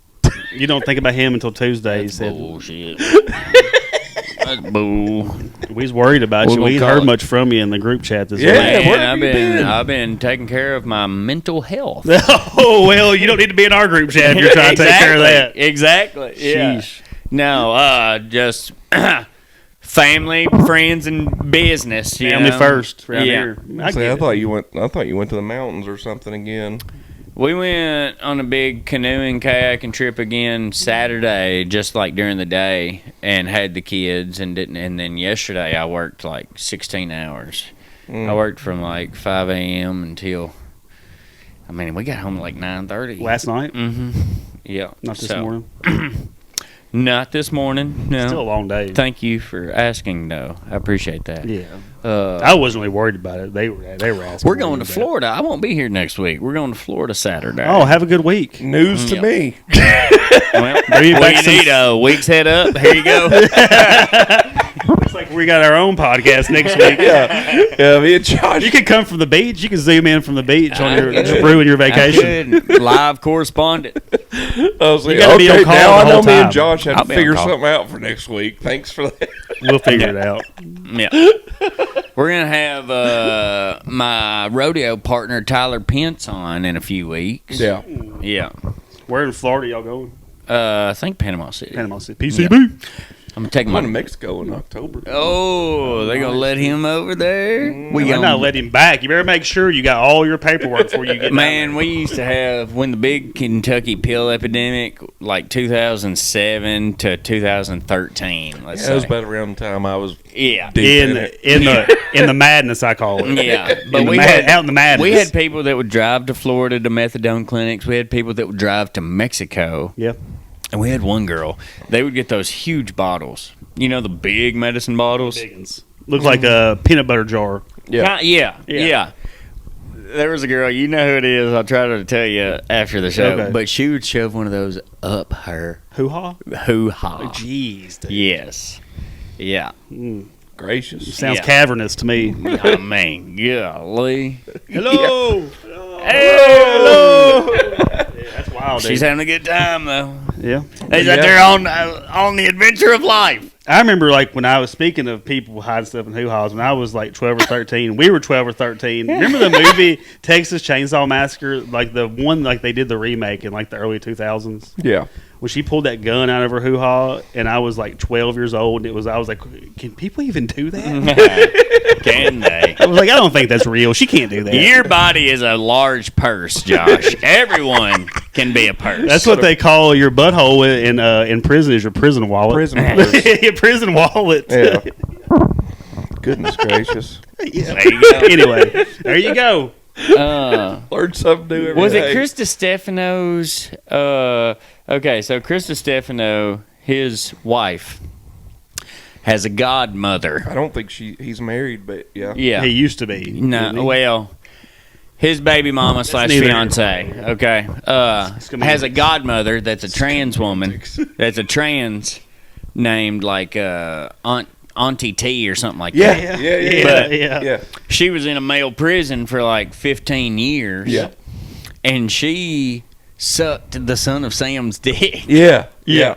[SPEAKER 3] You don't think about him until Tuesday. He
[SPEAKER 1] That's
[SPEAKER 3] said,
[SPEAKER 1] bullshit. That's bull.
[SPEAKER 3] we was worried about
[SPEAKER 1] We're
[SPEAKER 3] you.
[SPEAKER 1] gonna
[SPEAKER 3] We ain't
[SPEAKER 1] call
[SPEAKER 3] heard
[SPEAKER 1] it.
[SPEAKER 3] much from you in the group chat this
[SPEAKER 2] Yeah.
[SPEAKER 3] week.
[SPEAKER 2] where
[SPEAKER 1] Man,
[SPEAKER 2] have you been?
[SPEAKER 1] I've been taking care of my mental health.
[SPEAKER 3] Oh, well, you don't need to be in our group chat if you're trying to take care of that.
[SPEAKER 1] Exactly. Yeah.
[SPEAKER 3] Sheesh.
[SPEAKER 1] No, just family, friends, and business. you
[SPEAKER 3] Family
[SPEAKER 1] know?
[SPEAKER 3] first around
[SPEAKER 1] Yeah.
[SPEAKER 3] here. I
[SPEAKER 2] I
[SPEAKER 3] get it.
[SPEAKER 2] thought you went. I thought you went to the mountains or something again.
[SPEAKER 1] We went on a big canoeing kayaking trip again Saturday, just like during the day, and had the kids and didn't. And then yesterday I worked like 16 hours. I worked from like 5 a.m. until. I mean, we got home at like 9:30.
[SPEAKER 3] Last night,
[SPEAKER 1] Mm-hmm. Yeah.
[SPEAKER 3] not this
[SPEAKER 1] So,
[SPEAKER 3] morning.
[SPEAKER 1] Not this morning. No.
[SPEAKER 3] Still a long day.
[SPEAKER 1] Thank you for asking, though. I appreciate that.
[SPEAKER 3] Yeah.
[SPEAKER 1] Uh,
[SPEAKER 3] I wasn't really worried about it. They were asking.
[SPEAKER 1] we're
[SPEAKER 3] me
[SPEAKER 1] going to
[SPEAKER 3] about it.
[SPEAKER 1] Florida. I won't be here next week. We're going to Florida Saturday.
[SPEAKER 3] Oh, have a good week.
[SPEAKER 2] News to
[SPEAKER 1] Yeah.
[SPEAKER 2] me.
[SPEAKER 1] well,
[SPEAKER 3] Bring you
[SPEAKER 1] what
[SPEAKER 3] back
[SPEAKER 1] you
[SPEAKER 3] some-
[SPEAKER 1] need a week's head up. Here you go.
[SPEAKER 3] Looks like we got our own podcast next week.
[SPEAKER 2] Yeah, me and Josh.
[SPEAKER 3] You could come from the beach. You can zoom in from the beach on your
[SPEAKER 1] I could.
[SPEAKER 3] ruin your vacation.
[SPEAKER 1] I could. Live correspondent.
[SPEAKER 2] I was like,
[SPEAKER 3] gotta be on call
[SPEAKER 2] now
[SPEAKER 3] the
[SPEAKER 2] I know
[SPEAKER 3] whole
[SPEAKER 2] me and
[SPEAKER 3] time.
[SPEAKER 2] Josh had
[SPEAKER 1] I'll
[SPEAKER 2] to
[SPEAKER 1] be on
[SPEAKER 2] figure
[SPEAKER 1] call.
[SPEAKER 2] something out for next week. Thanks for that.
[SPEAKER 3] We'll figure it out.
[SPEAKER 1] Yeah. We're going to have my rodeo partner, Tyler Pence, on in a few weeks.
[SPEAKER 2] Yeah.
[SPEAKER 1] Yeah.
[SPEAKER 3] Where in Florida y'all going?
[SPEAKER 1] I think Panama City.
[SPEAKER 3] Panama City. PCB.
[SPEAKER 1] I'm going to take
[SPEAKER 2] I'm
[SPEAKER 1] my...
[SPEAKER 2] going to Mexico in October.
[SPEAKER 1] Oh, they're going to let him over there?
[SPEAKER 3] We
[SPEAKER 1] gonna-
[SPEAKER 3] not let him back. You better make sure you got all your paperwork before you get
[SPEAKER 1] Man,
[SPEAKER 3] down
[SPEAKER 1] we used to have, when the big Kentucky pill epidemic, like 2007 to 2013, let's
[SPEAKER 2] That was
[SPEAKER 1] say.
[SPEAKER 2] about around the time I was
[SPEAKER 1] Yeah.
[SPEAKER 2] deep
[SPEAKER 3] there.
[SPEAKER 2] in it.
[SPEAKER 3] In the madness, I call it.
[SPEAKER 1] Yeah.
[SPEAKER 3] In
[SPEAKER 1] But
[SPEAKER 3] the
[SPEAKER 1] we
[SPEAKER 3] mad-
[SPEAKER 1] had,
[SPEAKER 3] out in the madness.
[SPEAKER 1] we had people that would drive to Florida to methadone clinics. We had people that would drive to Mexico.
[SPEAKER 3] Yeah.
[SPEAKER 1] And we had one girl. They would get those huge bottles. You know, the big medicine bottles?
[SPEAKER 3] Biggins. Looks like a peanut butter jar.
[SPEAKER 2] Yeah.
[SPEAKER 1] Yeah. There was a girl, you know who it is. I'll try to tell you after the show.
[SPEAKER 3] Okay.
[SPEAKER 1] But she would shove one of those up her
[SPEAKER 3] Hoo-ha?
[SPEAKER 1] hoo-ha.
[SPEAKER 3] Jeez. dude.
[SPEAKER 1] Yes. Yeah.
[SPEAKER 2] Gracious.
[SPEAKER 3] Sounds
[SPEAKER 1] Yeah.
[SPEAKER 3] cavernous to me.
[SPEAKER 1] I mean, golly.
[SPEAKER 3] Hello.
[SPEAKER 1] Hello.
[SPEAKER 3] That's wild, dude.
[SPEAKER 1] She's having a good time, though.
[SPEAKER 3] Yeah.
[SPEAKER 1] He's out there on the adventure of life.
[SPEAKER 3] I remember, like, when I was speaking of people hiding stuff in hoo-has, when I was, like, 12 or 13. We were 12 or 13. Remember the movie Texas Chainsaw Massacre? Like, the one, like, they did the remake in, like, the early 2000s?
[SPEAKER 2] Yeah.
[SPEAKER 3] When she pulled that gun out of her hoo-ha, and I was, like, 12 years old, and I was like, can people even do that?
[SPEAKER 1] Can they?
[SPEAKER 3] I was like, I don't think that's real. She can't do that.
[SPEAKER 1] Your body is a large purse, Josh. Everyone can be a purse.
[SPEAKER 3] That's what they call your butthole in prison is your prison wallet.
[SPEAKER 2] Prison purse.
[SPEAKER 3] Your prison wallet.
[SPEAKER 2] Yeah. Goodness gracious.
[SPEAKER 3] Yeah.
[SPEAKER 1] There you go.
[SPEAKER 3] Anyway, there you go.
[SPEAKER 2] Learn something new every
[SPEAKER 1] Was
[SPEAKER 2] day.
[SPEAKER 1] it Krista Stefano's? Okay, so Krista Stefano, his wife, has a godmother.
[SPEAKER 2] I don't think he's married, but yeah.
[SPEAKER 1] Yeah.
[SPEAKER 3] He used to be.
[SPEAKER 1] No,
[SPEAKER 3] didn't he?
[SPEAKER 1] well, his baby mama slash
[SPEAKER 3] neither here
[SPEAKER 1] fiance, okay,
[SPEAKER 3] gonna be-
[SPEAKER 1] has a godmother that's a trans woman, that's a trans named like Auntie T or something like
[SPEAKER 2] Yeah.
[SPEAKER 1] that.
[SPEAKER 2] Yeah.
[SPEAKER 1] But-
[SPEAKER 2] Yeah.
[SPEAKER 1] She was in a male prison for like 15 years.
[SPEAKER 2] Yeah.
[SPEAKER 1] And she sucked the son of Sam's dick.
[SPEAKER 2] Yeah. Yeah.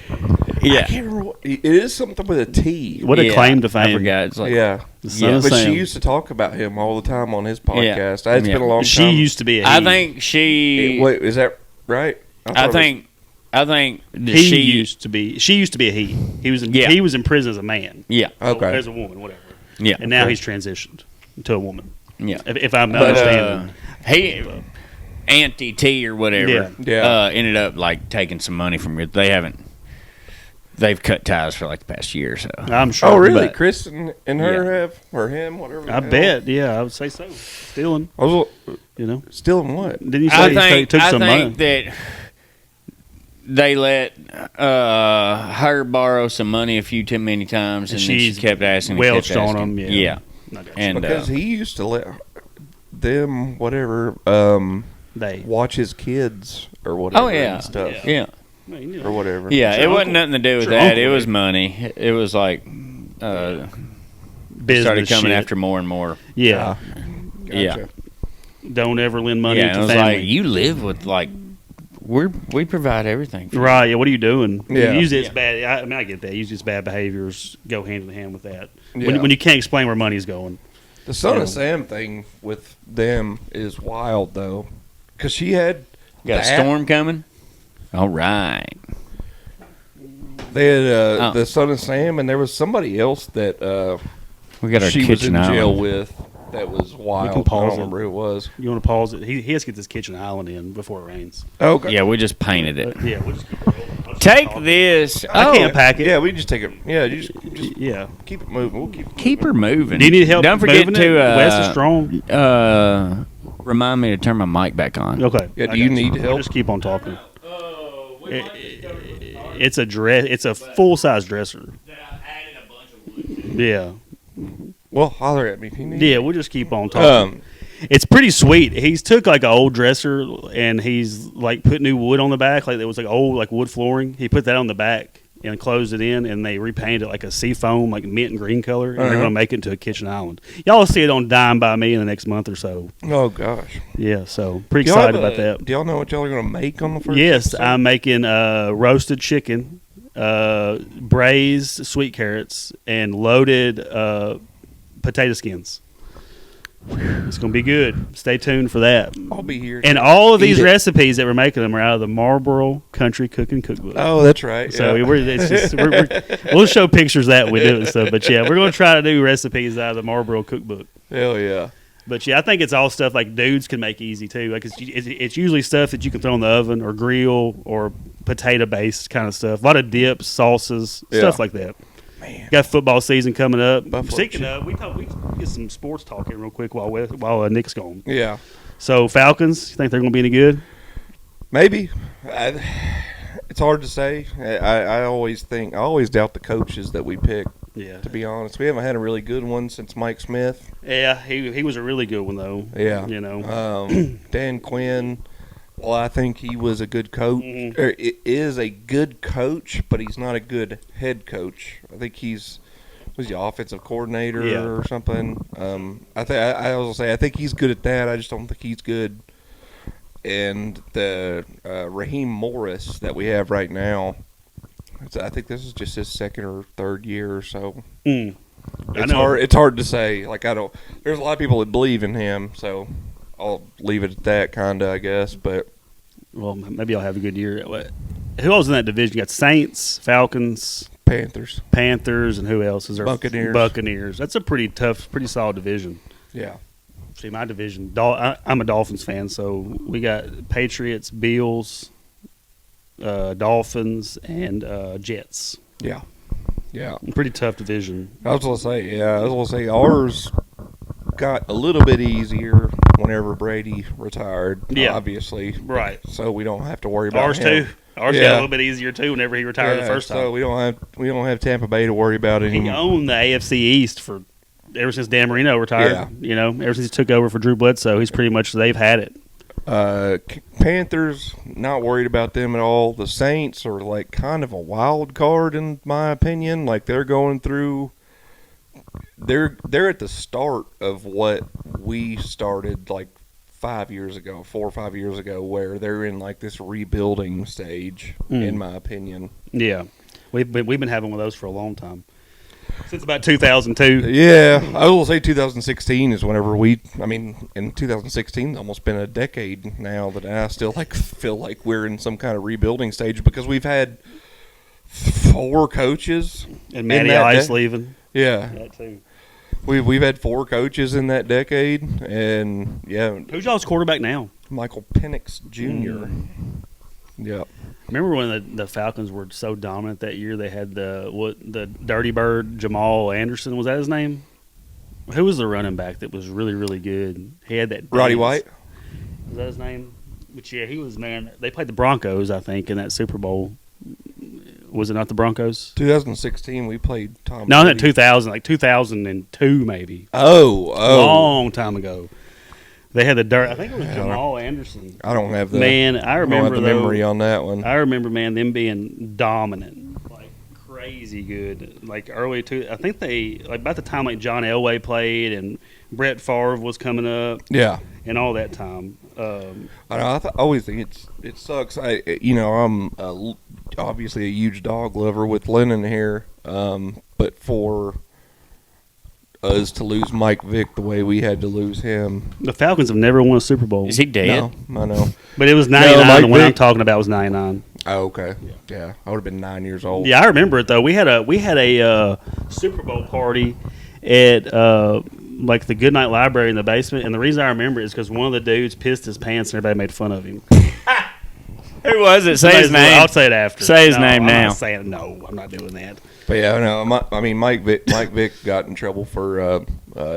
[SPEAKER 2] I
[SPEAKER 1] Yeah.
[SPEAKER 2] can't remember what, it is something with a T.
[SPEAKER 3] What a claim to fame.
[SPEAKER 1] I forgot. It's like,
[SPEAKER 2] Yeah.
[SPEAKER 3] The son
[SPEAKER 1] Yeah.
[SPEAKER 3] of
[SPEAKER 2] But
[SPEAKER 3] Sam.
[SPEAKER 2] she used to talk about him all the time on his podcast.
[SPEAKER 1] Yeah.
[SPEAKER 2] It's
[SPEAKER 1] Yeah.
[SPEAKER 2] been a long
[SPEAKER 3] She
[SPEAKER 2] time.
[SPEAKER 3] used to be a he.
[SPEAKER 1] I think she.
[SPEAKER 2] Wait, is that right?
[SPEAKER 1] I
[SPEAKER 2] thought it was-
[SPEAKER 1] think that
[SPEAKER 3] he
[SPEAKER 1] she
[SPEAKER 3] used to be. She used to be a he. He was in,
[SPEAKER 1] Yeah.
[SPEAKER 3] he was in prison as a man.
[SPEAKER 1] Yeah.
[SPEAKER 2] Okay.
[SPEAKER 3] As a woman, whatever.
[SPEAKER 1] Yeah.
[SPEAKER 3] And now
[SPEAKER 2] Okay.
[SPEAKER 3] he's transitioned to a woman.
[SPEAKER 1] Yeah.
[SPEAKER 3] If I'm
[SPEAKER 1] But
[SPEAKER 3] understanding.
[SPEAKER 1] he, Auntie T or whatever,
[SPEAKER 3] Yeah.
[SPEAKER 2] Yeah.
[SPEAKER 1] ended up like taking some money from it. They haven't. They've cut ties for like the past year or so.
[SPEAKER 3] I'm sure.
[SPEAKER 2] Oh, really?
[SPEAKER 1] But-
[SPEAKER 2] Chris and her
[SPEAKER 1] Yeah.
[SPEAKER 2] have, or him, whatever.
[SPEAKER 3] I bet. Yeah, I would say so. Stealing,
[SPEAKER 2] I was
[SPEAKER 3] you know.
[SPEAKER 2] still in what?
[SPEAKER 3] Didn't you say
[SPEAKER 1] I
[SPEAKER 3] he
[SPEAKER 1] think
[SPEAKER 3] took some money?
[SPEAKER 1] that
[SPEAKER 4] they let her borrow some money a few too many times, and then she kept asking.
[SPEAKER 3] Welched on them. Yeah.
[SPEAKER 4] And
[SPEAKER 2] because he used to let them
[SPEAKER 3] they
[SPEAKER 2] watch his kids or whatever.
[SPEAKER 4] Oh yeah,
[SPEAKER 2] and stuff.
[SPEAKER 4] yeah.
[SPEAKER 2] Or whatever.
[SPEAKER 4] Yeah, it wasn't nothing to do with that. It was money. It was like
[SPEAKER 3] business
[SPEAKER 4] started coming
[SPEAKER 3] shit.
[SPEAKER 4] after more and more.
[SPEAKER 3] Yeah.
[SPEAKER 2] Gotcha.
[SPEAKER 4] Yeah.
[SPEAKER 3] Don't ever lend money
[SPEAKER 4] Yeah,
[SPEAKER 3] to
[SPEAKER 4] it was
[SPEAKER 3] family.
[SPEAKER 4] like you live with like we provide everything. For
[SPEAKER 3] Right, yeah, what are you doing?
[SPEAKER 2] Yeah.
[SPEAKER 3] Usually it's bad. I mean, I get that. Usually it's bad behaviors go hand in hand with that.
[SPEAKER 2] Yeah.
[SPEAKER 3] When you can't explain where money's going.
[SPEAKER 2] The Son of Sam thing with them is wild, though. Because she had...
[SPEAKER 4] Got a storm coming? All right.
[SPEAKER 2] They had the Son of Sam, and there was somebody else that
[SPEAKER 4] We got our
[SPEAKER 2] she was
[SPEAKER 4] kitchen
[SPEAKER 2] in jail
[SPEAKER 4] island.
[SPEAKER 2] with that was wild.
[SPEAKER 3] can pause
[SPEAKER 2] I don't
[SPEAKER 3] it.
[SPEAKER 2] remember who it was.
[SPEAKER 3] You want to pause it? He has to get this kitchen island in before it rains.
[SPEAKER 2] Okay.
[SPEAKER 4] Yeah, we just painted it.
[SPEAKER 3] But yeah, we'll just keep it rolling. I'll just
[SPEAKER 4] Take
[SPEAKER 3] talk.
[SPEAKER 4] this.
[SPEAKER 3] I can't pack it.
[SPEAKER 2] Yeah, we just take it. Yeah, you just
[SPEAKER 3] Yeah.
[SPEAKER 2] keep it moving. We'll keep it
[SPEAKER 4] Keep her moving.
[SPEAKER 3] Do you need help?
[SPEAKER 4] Don't forget
[SPEAKER 3] moving
[SPEAKER 4] to
[SPEAKER 3] it? Wes is strong.
[SPEAKER 4] remind me to turn my mic back on.
[SPEAKER 3] Okay.
[SPEAKER 2] Yeah, do
[SPEAKER 3] I
[SPEAKER 2] you
[SPEAKER 3] got
[SPEAKER 2] need
[SPEAKER 3] We'll
[SPEAKER 2] help?
[SPEAKER 3] just keep on talking. It's a dress. It's a full size dresser. Yeah.
[SPEAKER 2] Well, holler at me if you need.
[SPEAKER 3] Yeah, we'll just keep on talking. It's pretty sweet. He's took like an old dresser and he's like put new wood on the back. Like there was like old like wood flooring. He put that on the back and closed it in, and they repainted it like a sea foam, like mint and green color. And they're gonna make it into a kitchen island. Y'all will see it on Dime by Me in the next month or so.
[SPEAKER 2] Oh gosh.
[SPEAKER 3] Yeah, so pretty
[SPEAKER 2] Do y'all
[SPEAKER 3] excited
[SPEAKER 2] have
[SPEAKER 3] about that.
[SPEAKER 2] Do y'all know what y'all are gonna make on the first?
[SPEAKER 3] Yes,
[SPEAKER 2] episode?
[SPEAKER 3] I'm making roasted chicken, braised sweet carrots, and loaded potato skins. It's going to be good. Stay tuned for that.
[SPEAKER 2] I'll be here.
[SPEAKER 3] And all of these
[SPEAKER 2] Eat it.
[SPEAKER 3] recipes that we're making them are out of the Marlboro Country Cooking Cookbook.
[SPEAKER 2] Oh, that's right.
[SPEAKER 3] So
[SPEAKER 2] yeah.
[SPEAKER 3] we'll show pictures of that when we do it. So, but yeah, we're going to try to do recipes out of the Marlboro Cookbook.
[SPEAKER 2] Hell yeah.
[SPEAKER 3] But yeah, I think it's all stuff like dudes can make easy too. Like it's usually stuff that you can throw in the oven or grill or potato based kind of stuff. A lot of dips, salsas, stuff like that.
[SPEAKER 2] Man.
[SPEAKER 3] Got football season coming up.
[SPEAKER 2] Buffalo
[SPEAKER 3] Speaking
[SPEAKER 2] chicken.
[SPEAKER 3] of, we can get some sports talk in real quick while Nick's gone.
[SPEAKER 2] Yeah.
[SPEAKER 3] So Falcons, you think they're going to be any good?
[SPEAKER 2] Maybe. It's hard to say. I always doubt the coaches that we pick.
[SPEAKER 3] Yeah.
[SPEAKER 2] To be honest, we haven't had a really good one since Mike Smith.
[SPEAKER 3] Yeah, he was a really good one though.
[SPEAKER 2] Yeah.
[SPEAKER 3] You know.
[SPEAKER 2] Dan Quinn. Well, I think he was a good coach.
[SPEAKER 3] Mhm.
[SPEAKER 2] Or is a good coach, but he's not a good head coach. I think was the offensive coordinator or something. I think he's good at that. I just don't think he's good. And the Raheem Morris that we have right now, I think this is just his second or third year or so.
[SPEAKER 3] I
[SPEAKER 2] It's
[SPEAKER 3] know.
[SPEAKER 2] hard. It's hard to say. Like there's a lot of people that believe in him, so I'll leave it at that, kinda, I guess. But
[SPEAKER 3] Well, maybe I'll have a good year. Who else in that division? You got Saints, Falcons,
[SPEAKER 2] Panthers,
[SPEAKER 3] and who else is there?
[SPEAKER 2] Buccaneers.
[SPEAKER 3] Buccaneers. That's a pretty tough, pretty solid division.
[SPEAKER 2] yeah,
[SPEAKER 3] See, my division, I'm a Dolphins fan, so we got Patriots, Bills, Dolphins, and Jets.
[SPEAKER 2] yeah.
[SPEAKER 3] Pretty tough division.
[SPEAKER 2] I was gonna say ours got a little bit easier whenever Brady retired.
[SPEAKER 3] Yeah.
[SPEAKER 2] Obviously,
[SPEAKER 3] Right.
[SPEAKER 2] So we don't have to worry about
[SPEAKER 3] Ours
[SPEAKER 2] him.
[SPEAKER 3] too. Ours got a little bit easier too whenever he retired the first time.
[SPEAKER 2] So we don't have Tampa Bay to worry about
[SPEAKER 3] He
[SPEAKER 2] anymore.
[SPEAKER 3] owned the AFC East for ever since Dan Marino retired.
[SPEAKER 2] Yeah.
[SPEAKER 3] You know, ever since he took over for Drew Bledsoe, he's pretty much they've had it.
[SPEAKER 2] Panthers, not worried about them at all. The Saints are like kind of a wild card in my opinion. Like they're going through. They're at the start of what we started like 4 or 5 years ago, where they're in like this rebuilding stage. In my opinion.
[SPEAKER 3] Yeah, we've been having one of those for a long time, since about 2002.
[SPEAKER 2] Yeah, I will say 2016 is whenever in 2016 it's almost been a decade now that I still feel like we're in some kind of rebuilding stage because we've had 4 coaches
[SPEAKER 3] And Matty
[SPEAKER 2] in that
[SPEAKER 3] Ice leaving.
[SPEAKER 2] Yeah,
[SPEAKER 3] That too.
[SPEAKER 2] we've had 4 coaches in that decade, and
[SPEAKER 3] Who's y'all's quarterback now?
[SPEAKER 2] Michael Penix Jr. Yeah,
[SPEAKER 3] Remember when the Falcons were so dominant that year? They had the Dirty Bird Jamal Anderson. Was that his name? Who was the running back that was really really good? He had that
[SPEAKER 2] Roddy
[SPEAKER 3] dance.
[SPEAKER 2] White.
[SPEAKER 3] Was that his name? But yeah, he was, man. They played the Broncos, I think, in that Super Bowl. Was it not the Broncos?
[SPEAKER 2] 2016, we played Tom.
[SPEAKER 3] No,
[SPEAKER 2] Brady.
[SPEAKER 3] not 2000, like 2002 maybe.
[SPEAKER 2] Oh.
[SPEAKER 3] Long time ago. They had the dirt. I think it was Jamal Anderson.
[SPEAKER 2] I don't have the
[SPEAKER 3] Man, I remember
[SPEAKER 2] the memory on that one.
[SPEAKER 3] I remember, man, them being dominant, like crazy good. Like early I think they like about the time like John Elway played and Brett Favre was coming up.
[SPEAKER 2] Yeah.
[SPEAKER 3] And all that time.
[SPEAKER 2] I always think it sucks. I'm obviously a huge dog lover with Lennon here, but for us to lose Mike Vick the way we had to lose him.
[SPEAKER 3] The Falcons have never won a Super Bowl.
[SPEAKER 4] Is he dead?
[SPEAKER 2] No, I know.
[SPEAKER 3] But it was 99.
[SPEAKER 2] Mike
[SPEAKER 3] The one I'm
[SPEAKER 2] Vick.
[SPEAKER 3] talking about was 99.
[SPEAKER 2] Oh, okay. Yeah, I would have been 9 years old.
[SPEAKER 3] Yeah, I remember it though. We had a Super Bowl party at like the Goodnight Library in the basement, and the reason I remember it is because one of the dudes pissed his pants and everybody made fun of him.
[SPEAKER 4] Who was it? Say his name.
[SPEAKER 3] I'll say it after.
[SPEAKER 4] Say his name
[SPEAKER 3] I'm
[SPEAKER 4] now.
[SPEAKER 3] Not saying, no, I'm not doing that.
[SPEAKER 2] But yeah, no. Mike Vick got in trouble for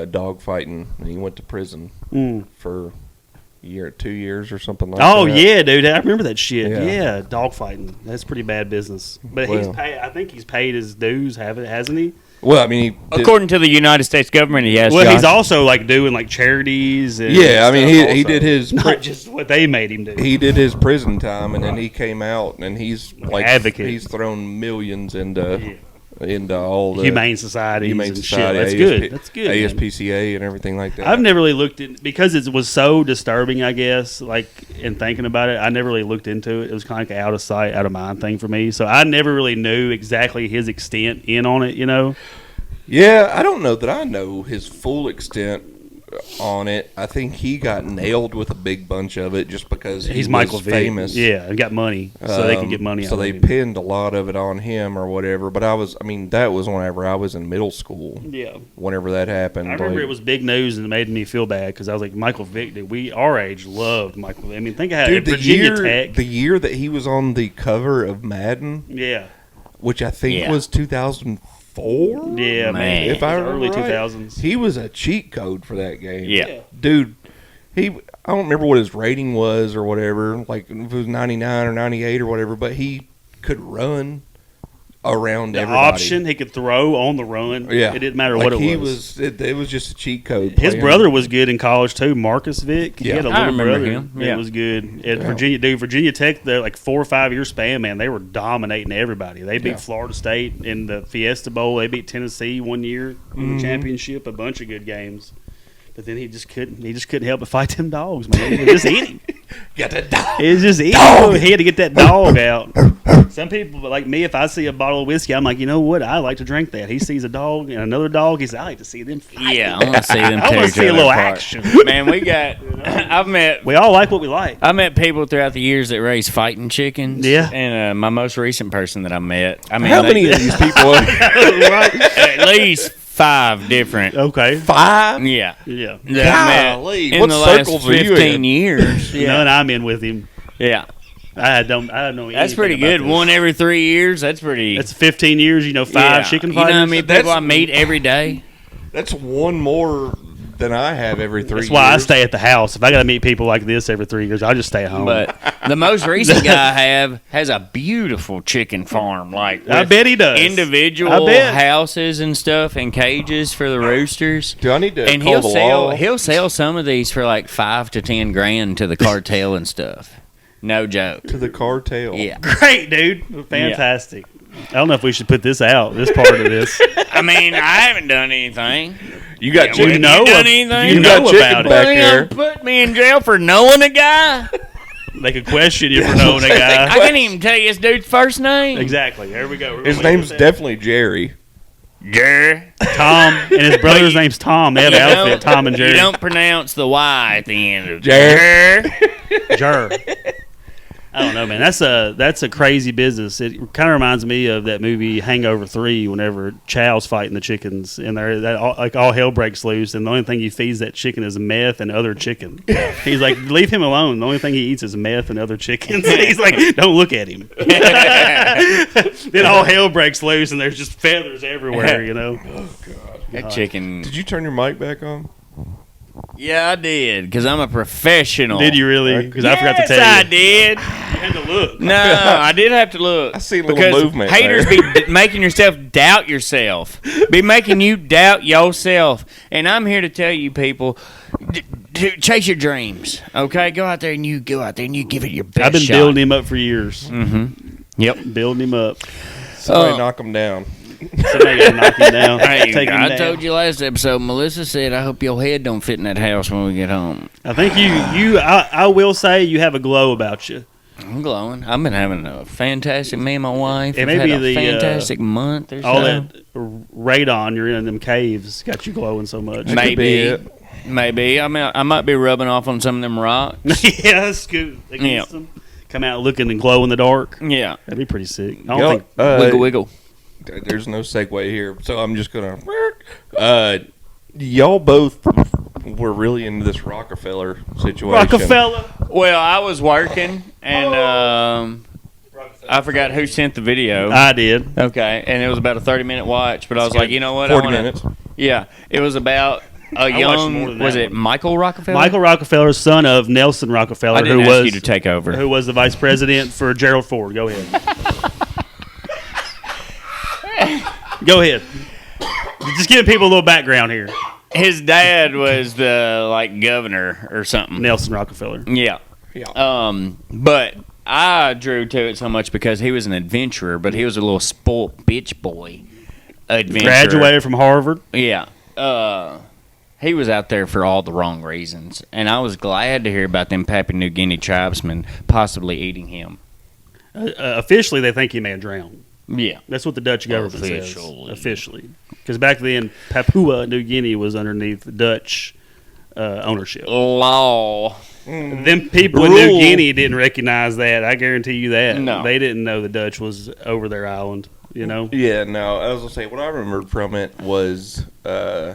[SPEAKER 2] dog fighting, and he went to prison for 2 years or something like that.
[SPEAKER 3] Oh yeah, dude, I remember that shit.
[SPEAKER 2] Yeah.
[SPEAKER 3] Yeah, dog fighting. That's pretty bad business. But
[SPEAKER 2] Well.
[SPEAKER 3] I think he's paid his dues, hasn't he?
[SPEAKER 2] Well, I mean,
[SPEAKER 4] According to the United States government, he has.
[SPEAKER 3] Well,
[SPEAKER 4] Josh.
[SPEAKER 3] he's also like doing like charities. And
[SPEAKER 2] yeah, I mean,
[SPEAKER 3] stuff
[SPEAKER 2] he
[SPEAKER 3] also.
[SPEAKER 2] did his
[SPEAKER 3] not just what they made him do.
[SPEAKER 2] he did his prison time, and then he came out, and he's like
[SPEAKER 3] advocate.
[SPEAKER 2] He's thrown millions into all the
[SPEAKER 3] Humane societies
[SPEAKER 2] Humane
[SPEAKER 3] and
[SPEAKER 2] Society,
[SPEAKER 3] shit. That's good. That's good. Man.
[SPEAKER 2] ASPCA, and everything like that.
[SPEAKER 3] I've never really looked at because it was so disturbing. I guess like in thinking about it, I never really looked into it. It was kind of like an out of sight, out of mind thing for me. So I never really knew exactly his extent in on it. You know.
[SPEAKER 2] Yeah, I don't know that I know his full extent on it. I think he got nailed with a big bunch of it just because
[SPEAKER 3] He's
[SPEAKER 2] was
[SPEAKER 3] Michael Vick.
[SPEAKER 2] famous.
[SPEAKER 3] Yeah, and got money, so they could get money.
[SPEAKER 2] So
[SPEAKER 3] out
[SPEAKER 2] they
[SPEAKER 3] of him.
[SPEAKER 2] pinned a lot of it on him or whatever. But that was whenever I was in middle school.
[SPEAKER 3] Yeah.
[SPEAKER 2] Whenever that happened,
[SPEAKER 3] I remember
[SPEAKER 2] like-
[SPEAKER 3] it was big news and it made me feel bad because I was like, Michael Vick, dude, our age loved Michael Vick. I mean, think of how
[SPEAKER 2] Dude,
[SPEAKER 3] Virginia Tech.
[SPEAKER 2] the year that he was on the cover of Madden,
[SPEAKER 3] Yeah.
[SPEAKER 2] which I think
[SPEAKER 4] Yeah.
[SPEAKER 2] was 2004.
[SPEAKER 3] Yeah, man.
[SPEAKER 2] If I remember
[SPEAKER 3] Early
[SPEAKER 2] right,
[SPEAKER 3] 2000s.
[SPEAKER 2] he was a cheat code for that game.
[SPEAKER 4] Yeah.
[SPEAKER 2] Dude, I don't remember what his rating was or whatever, like if it was 99 or 98 or whatever, but he could run around
[SPEAKER 3] The
[SPEAKER 2] everybody.
[SPEAKER 3] option, he could throw on the run.
[SPEAKER 2] Yeah.
[SPEAKER 3] It didn't matter
[SPEAKER 2] Like
[SPEAKER 3] what it was.
[SPEAKER 2] It was just a cheat code.
[SPEAKER 3] His
[SPEAKER 2] playing.
[SPEAKER 3] brother was good in college too, Marcus Vick. He
[SPEAKER 2] Yeah.
[SPEAKER 3] had a
[SPEAKER 4] I
[SPEAKER 3] little
[SPEAKER 4] remember
[SPEAKER 3] brother.
[SPEAKER 4] him.
[SPEAKER 3] It
[SPEAKER 4] Yeah.
[SPEAKER 3] was good at
[SPEAKER 2] Yeah.
[SPEAKER 3] Virginia Tech. They're like 4 or 5 year span, man. They were dominating everybody. They beat
[SPEAKER 2] Yeah.
[SPEAKER 3] Florida State in the Fiesta Bowl. They beat Tennessee one year in
[SPEAKER 2] Mm-hmm.
[SPEAKER 3] the championship. A bunch of good games. But then he just couldn't help but fight them dogs, man. He was just eat him.
[SPEAKER 2] Got that dog.
[SPEAKER 3] It was just eat him. He had to get that dog out. Some people, like me, if I see a bottle of whiskey, I'm like, you know what? I like to drink that. He sees a dog and another dog. He's like, I like to see them fight.
[SPEAKER 4] Yeah, I want to see them.
[SPEAKER 3] I
[SPEAKER 4] tear
[SPEAKER 3] want to
[SPEAKER 4] each
[SPEAKER 3] see a
[SPEAKER 4] other
[SPEAKER 3] little
[SPEAKER 4] apart.
[SPEAKER 3] action.
[SPEAKER 4] Man, we got.
[SPEAKER 3] We all like what we like.
[SPEAKER 4] I met people throughout the years that raise fighting chickens.
[SPEAKER 3] Yeah.
[SPEAKER 4] And my most recent person that I met. I mean,
[SPEAKER 2] How many of these people?
[SPEAKER 4] At least 5 different.
[SPEAKER 3] Okay.
[SPEAKER 2] 5?
[SPEAKER 4] Yeah.
[SPEAKER 3] Yeah.
[SPEAKER 4] That I met
[SPEAKER 2] Golly,
[SPEAKER 4] in
[SPEAKER 2] what
[SPEAKER 4] the last
[SPEAKER 2] circles are you
[SPEAKER 4] 15
[SPEAKER 2] in?
[SPEAKER 4] years.
[SPEAKER 3] None I'm in with him.
[SPEAKER 4] Yeah.
[SPEAKER 3] I don't know.
[SPEAKER 4] That's pretty
[SPEAKER 3] anything about
[SPEAKER 4] good.
[SPEAKER 3] this.
[SPEAKER 4] One every 3 years. That's pretty.
[SPEAKER 3] That's 15 years. 5
[SPEAKER 4] yeah.
[SPEAKER 3] chicken
[SPEAKER 4] You know
[SPEAKER 3] fighters.
[SPEAKER 4] how many
[SPEAKER 2] That's-
[SPEAKER 4] people I meet every day?
[SPEAKER 2] That's one more than I have every 3 years.
[SPEAKER 3] That's why I stay at the house. If I got to meet people like this every 3 years, I'll just stay at home.
[SPEAKER 4] But the most recent guy I have has a beautiful chicken farm. Like
[SPEAKER 3] I
[SPEAKER 4] with
[SPEAKER 3] bet he does.
[SPEAKER 4] individual
[SPEAKER 3] I bet.
[SPEAKER 4] houses and stuff and cages for the roosters.
[SPEAKER 2] Do I need to
[SPEAKER 4] And
[SPEAKER 2] call the law?
[SPEAKER 4] he'll sell some of these for like 5 to 10 grand to the cartel and stuff. No joke.
[SPEAKER 2] To the cartel.
[SPEAKER 4] Yeah.
[SPEAKER 3] Great, dude. Fantastic. I don't know if we should put this out, this part of this.
[SPEAKER 4] I mean, I haven't done anything.
[SPEAKER 2] You got
[SPEAKER 4] Yeah,
[SPEAKER 2] chicken.
[SPEAKER 3] you know
[SPEAKER 4] you done
[SPEAKER 3] of-
[SPEAKER 4] anything?
[SPEAKER 3] you
[SPEAKER 2] You
[SPEAKER 3] know
[SPEAKER 2] got chicken
[SPEAKER 3] about it.
[SPEAKER 2] back
[SPEAKER 4] Well,
[SPEAKER 2] there.
[SPEAKER 4] put me in jail for knowing a guy.
[SPEAKER 3] They could question you for knowing a
[SPEAKER 4] I
[SPEAKER 3] guy.
[SPEAKER 4] can't even tell you his dude's first name.
[SPEAKER 3] Exactly. There we go. We're
[SPEAKER 2] His
[SPEAKER 3] gonna leave
[SPEAKER 2] name's
[SPEAKER 3] it at that.
[SPEAKER 2] definitely Jerry.
[SPEAKER 4] Jerry.
[SPEAKER 3] Tom, and his brother's name's Tom. They have an outfit, Tom and
[SPEAKER 4] You
[SPEAKER 3] Jerry.
[SPEAKER 4] don't pronounce the Y at the end of
[SPEAKER 2] Jerry.
[SPEAKER 3] Sure. I don't know, man. That's a crazy business. It kind of reminds me of that movie Hangover 3. Whenever Chow's fighting the chickens, and all hell breaks loose, and the only thing he feeds that chicken is meth and other chicken. He's like, leave him alone. The only thing he eats is meth and other chickens. And he's like, don't look at him. Then all hell breaks loose, and there's just feathers everywhere. You know.
[SPEAKER 2] Oh God.
[SPEAKER 4] That chicken.
[SPEAKER 2] Did you turn your mic back on?
[SPEAKER 4] Yeah, I did, because I'm a professional.
[SPEAKER 3] Did you really? Because I forgot to tell you.
[SPEAKER 4] Yes, I did.
[SPEAKER 3] You had to look.
[SPEAKER 4] No, I did have to look.
[SPEAKER 2] I see a little
[SPEAKER 4] because
[SPEAKER 2] movement
[SPEAKER 4] haters
[SPEAKER 2] there.
[SPEAKER 4] be making yourself doubt yourself. Be making you doubt yourself. And I'm here to tell you people, chase your dreams. Okay, go out there and you give it your best
[SPEAKER 3] I've been
[SPEAKER 4] shot.
[SPEAKER 3] building him up for years.
[SPEAKER 4] Yep.
[SPEAKER 3] Building him up.
[SPEAKER 2] Somebody knock him down.
[SPEAKER 3] Somebody got to knock him down.
[SPEAKER 4] Hey,
[SPEAKER 3] Take him
[SPEAKER 4] I
[SPEAKER 3] down.
[SPEAKER 4] told you last episode, Melissa said, I hope your head don't fit in that house when we get home.
[SPEAKER 3] I think I will say you have a glow about you.
[SPEAKER 4] I'm glowing. I've been having a fantastic, me and my wife.
[SPEAKER 3] It
[SPEAKER 4] We've
[SPEAKER 3] may
[SPEAKER 4] had
[SPEAKER 3] be
[SPEAKER 4] a
[SPEAKER 3] the,
[SPEAKER 4] fantastic month or so.
[SPEAKER 3] All that radon you're in them caves got you glowing so much.
[SPEAKER 2] That could be it.
[SPEAKER 4] Maybe. I mean, I might be rubbing off on some of them rocks.
[SPEAKER 3] Yeah, scoot against
[SPEAKER 4] Yeah.
[SPEAKER 3] them. Come out looking and glow in the dark.
[SPEAKER 4] Yeah.
[SPEAKER 3] That'd be pretty sick. I
[SPEAKER 2] Yo,
[SPEAKER 3] don't think.
[SPEAKER 4] Wiggle, wiggle.
[SPEAKER 2] There's no segue here, so I'm just gonna. Y'all both were really into this Rockefeller situation.
[SPEAKER 3] Rockafella.
[SPEAKER 4] Well, I was working, and I forgot who sent the video.
[SPEAKER 3] I did.
[SPEAKER 4] Okay, and it was about a 30-minute watch, but I was like, you know what?
[SPEAKER 2] 40 minutes.
[SPEAKER 4] Yeah, it was about a
[SPEAKER 3] watched more
[SPEAKER 4] young,
[SPEAKER 3] than that
[SPEAKER 4] was it
[SPEAKER 3] one.
[SPEAKER 4] Michael Rockefeller?
[SPEAKER 3] Michael Rockefeller, son of Nelson Rockefeller,
[SPEAKER 4] I didn't
[SPEAKER 3] who
[SPEAKER 4] ask
[SPEAKER 3] was
[SPEAKER 4] you to take over.
[SPEAKER 3] who was the vice president for Gerald Ford. Go ahead. Go ahead. Just giving people a little background here.
[SPEAKER 4] His dad was the governor or something.
[SPEAKER 3] Nelson Rockefeller.
[SPEAKER 4] Yeah. But I drew to it so much because he was an adventurer, but he was a little spoiled bitch boy adventurer.
[SPEAKER 3] Graduated from Harvard.
[SPEAKER 4] Yeah. He was out there for all the wrong reasons, and I was glad to hear about them Papua New Guinea tribesmen possibly eating him.
[SPEAKER 3] Officially, they think he may have drowned.
[SPEAKER 4] Yeah.
[SPEAKER 3] That's what the Dutch government
[SPEAKER 4] Officially.
[SPEAKER 3] says. Officially. Because back then, Papua New Guinea was underneath Dutch ownership.
[SPEAKER 4] Law.
[SPEAKER 3] Them people in New Guinea didn't recognize that. I guarantee you that.
[SPEAKER 4] No.
[SPEAKER 3] They didn't know the Dutch was over their island, you know?
[SPEAKER 2] Yeah, no, I was gonna say what I remembered from it was they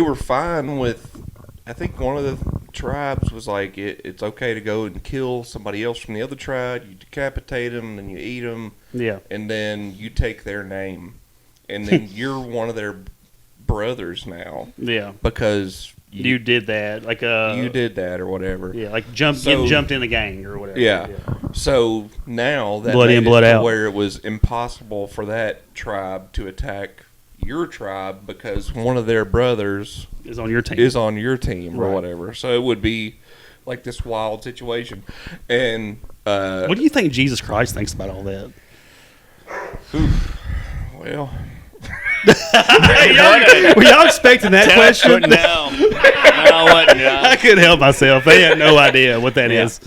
[SPEAKER 2] were fine with. I think one of the tribes was like, it's okay to go and kill somebody else from the other tribe. You decapitate them, then you eat them,
[SPEAKER 3] Yeah.
[SPEAKER 2] and then you take their name, and then you're one of their brothers now
[SPEAKER 3] Yeah.
[SPEAKER 2] because
[SPEAKER 3] You did that. Like
[SPEAKER 2] you did that or whatever.
[SPEAKER 3] Yeah, like
[SPEAKER 2] So-
[SPEAKER 3] getting jumped in a gang or whatever.
[SPEAKER 2] Yeah. So now that
[SPEAKER 3] Blood
[SPEAKER 2] made
[SPEAKER 3] in,
[SPEAKER 2] it
[SPEAKER 3] blood
[SPEAKER 2] to
[SPEAKER 3] out.
[SPEAKER 2] where it was impossible for that tribe to attack your tribe because one of their brothers
[SPEAKER 3] Is on your team.
[SPEAKER 2] is on your team or
[SPEAKER 3] Right.
[SPEAKER 2] whatever. So it would be like this wild situation. And
[SPEAKER 3] What do you think Jesus Christ thinks about all that?
[SPEAKER 2] well,
[SPEAKER 3] Were y'all expecting that question?
[SPEAKER 4] No. I wasn't.
[SPEAKER 3] I couldn't help myself. They had no idea what that is.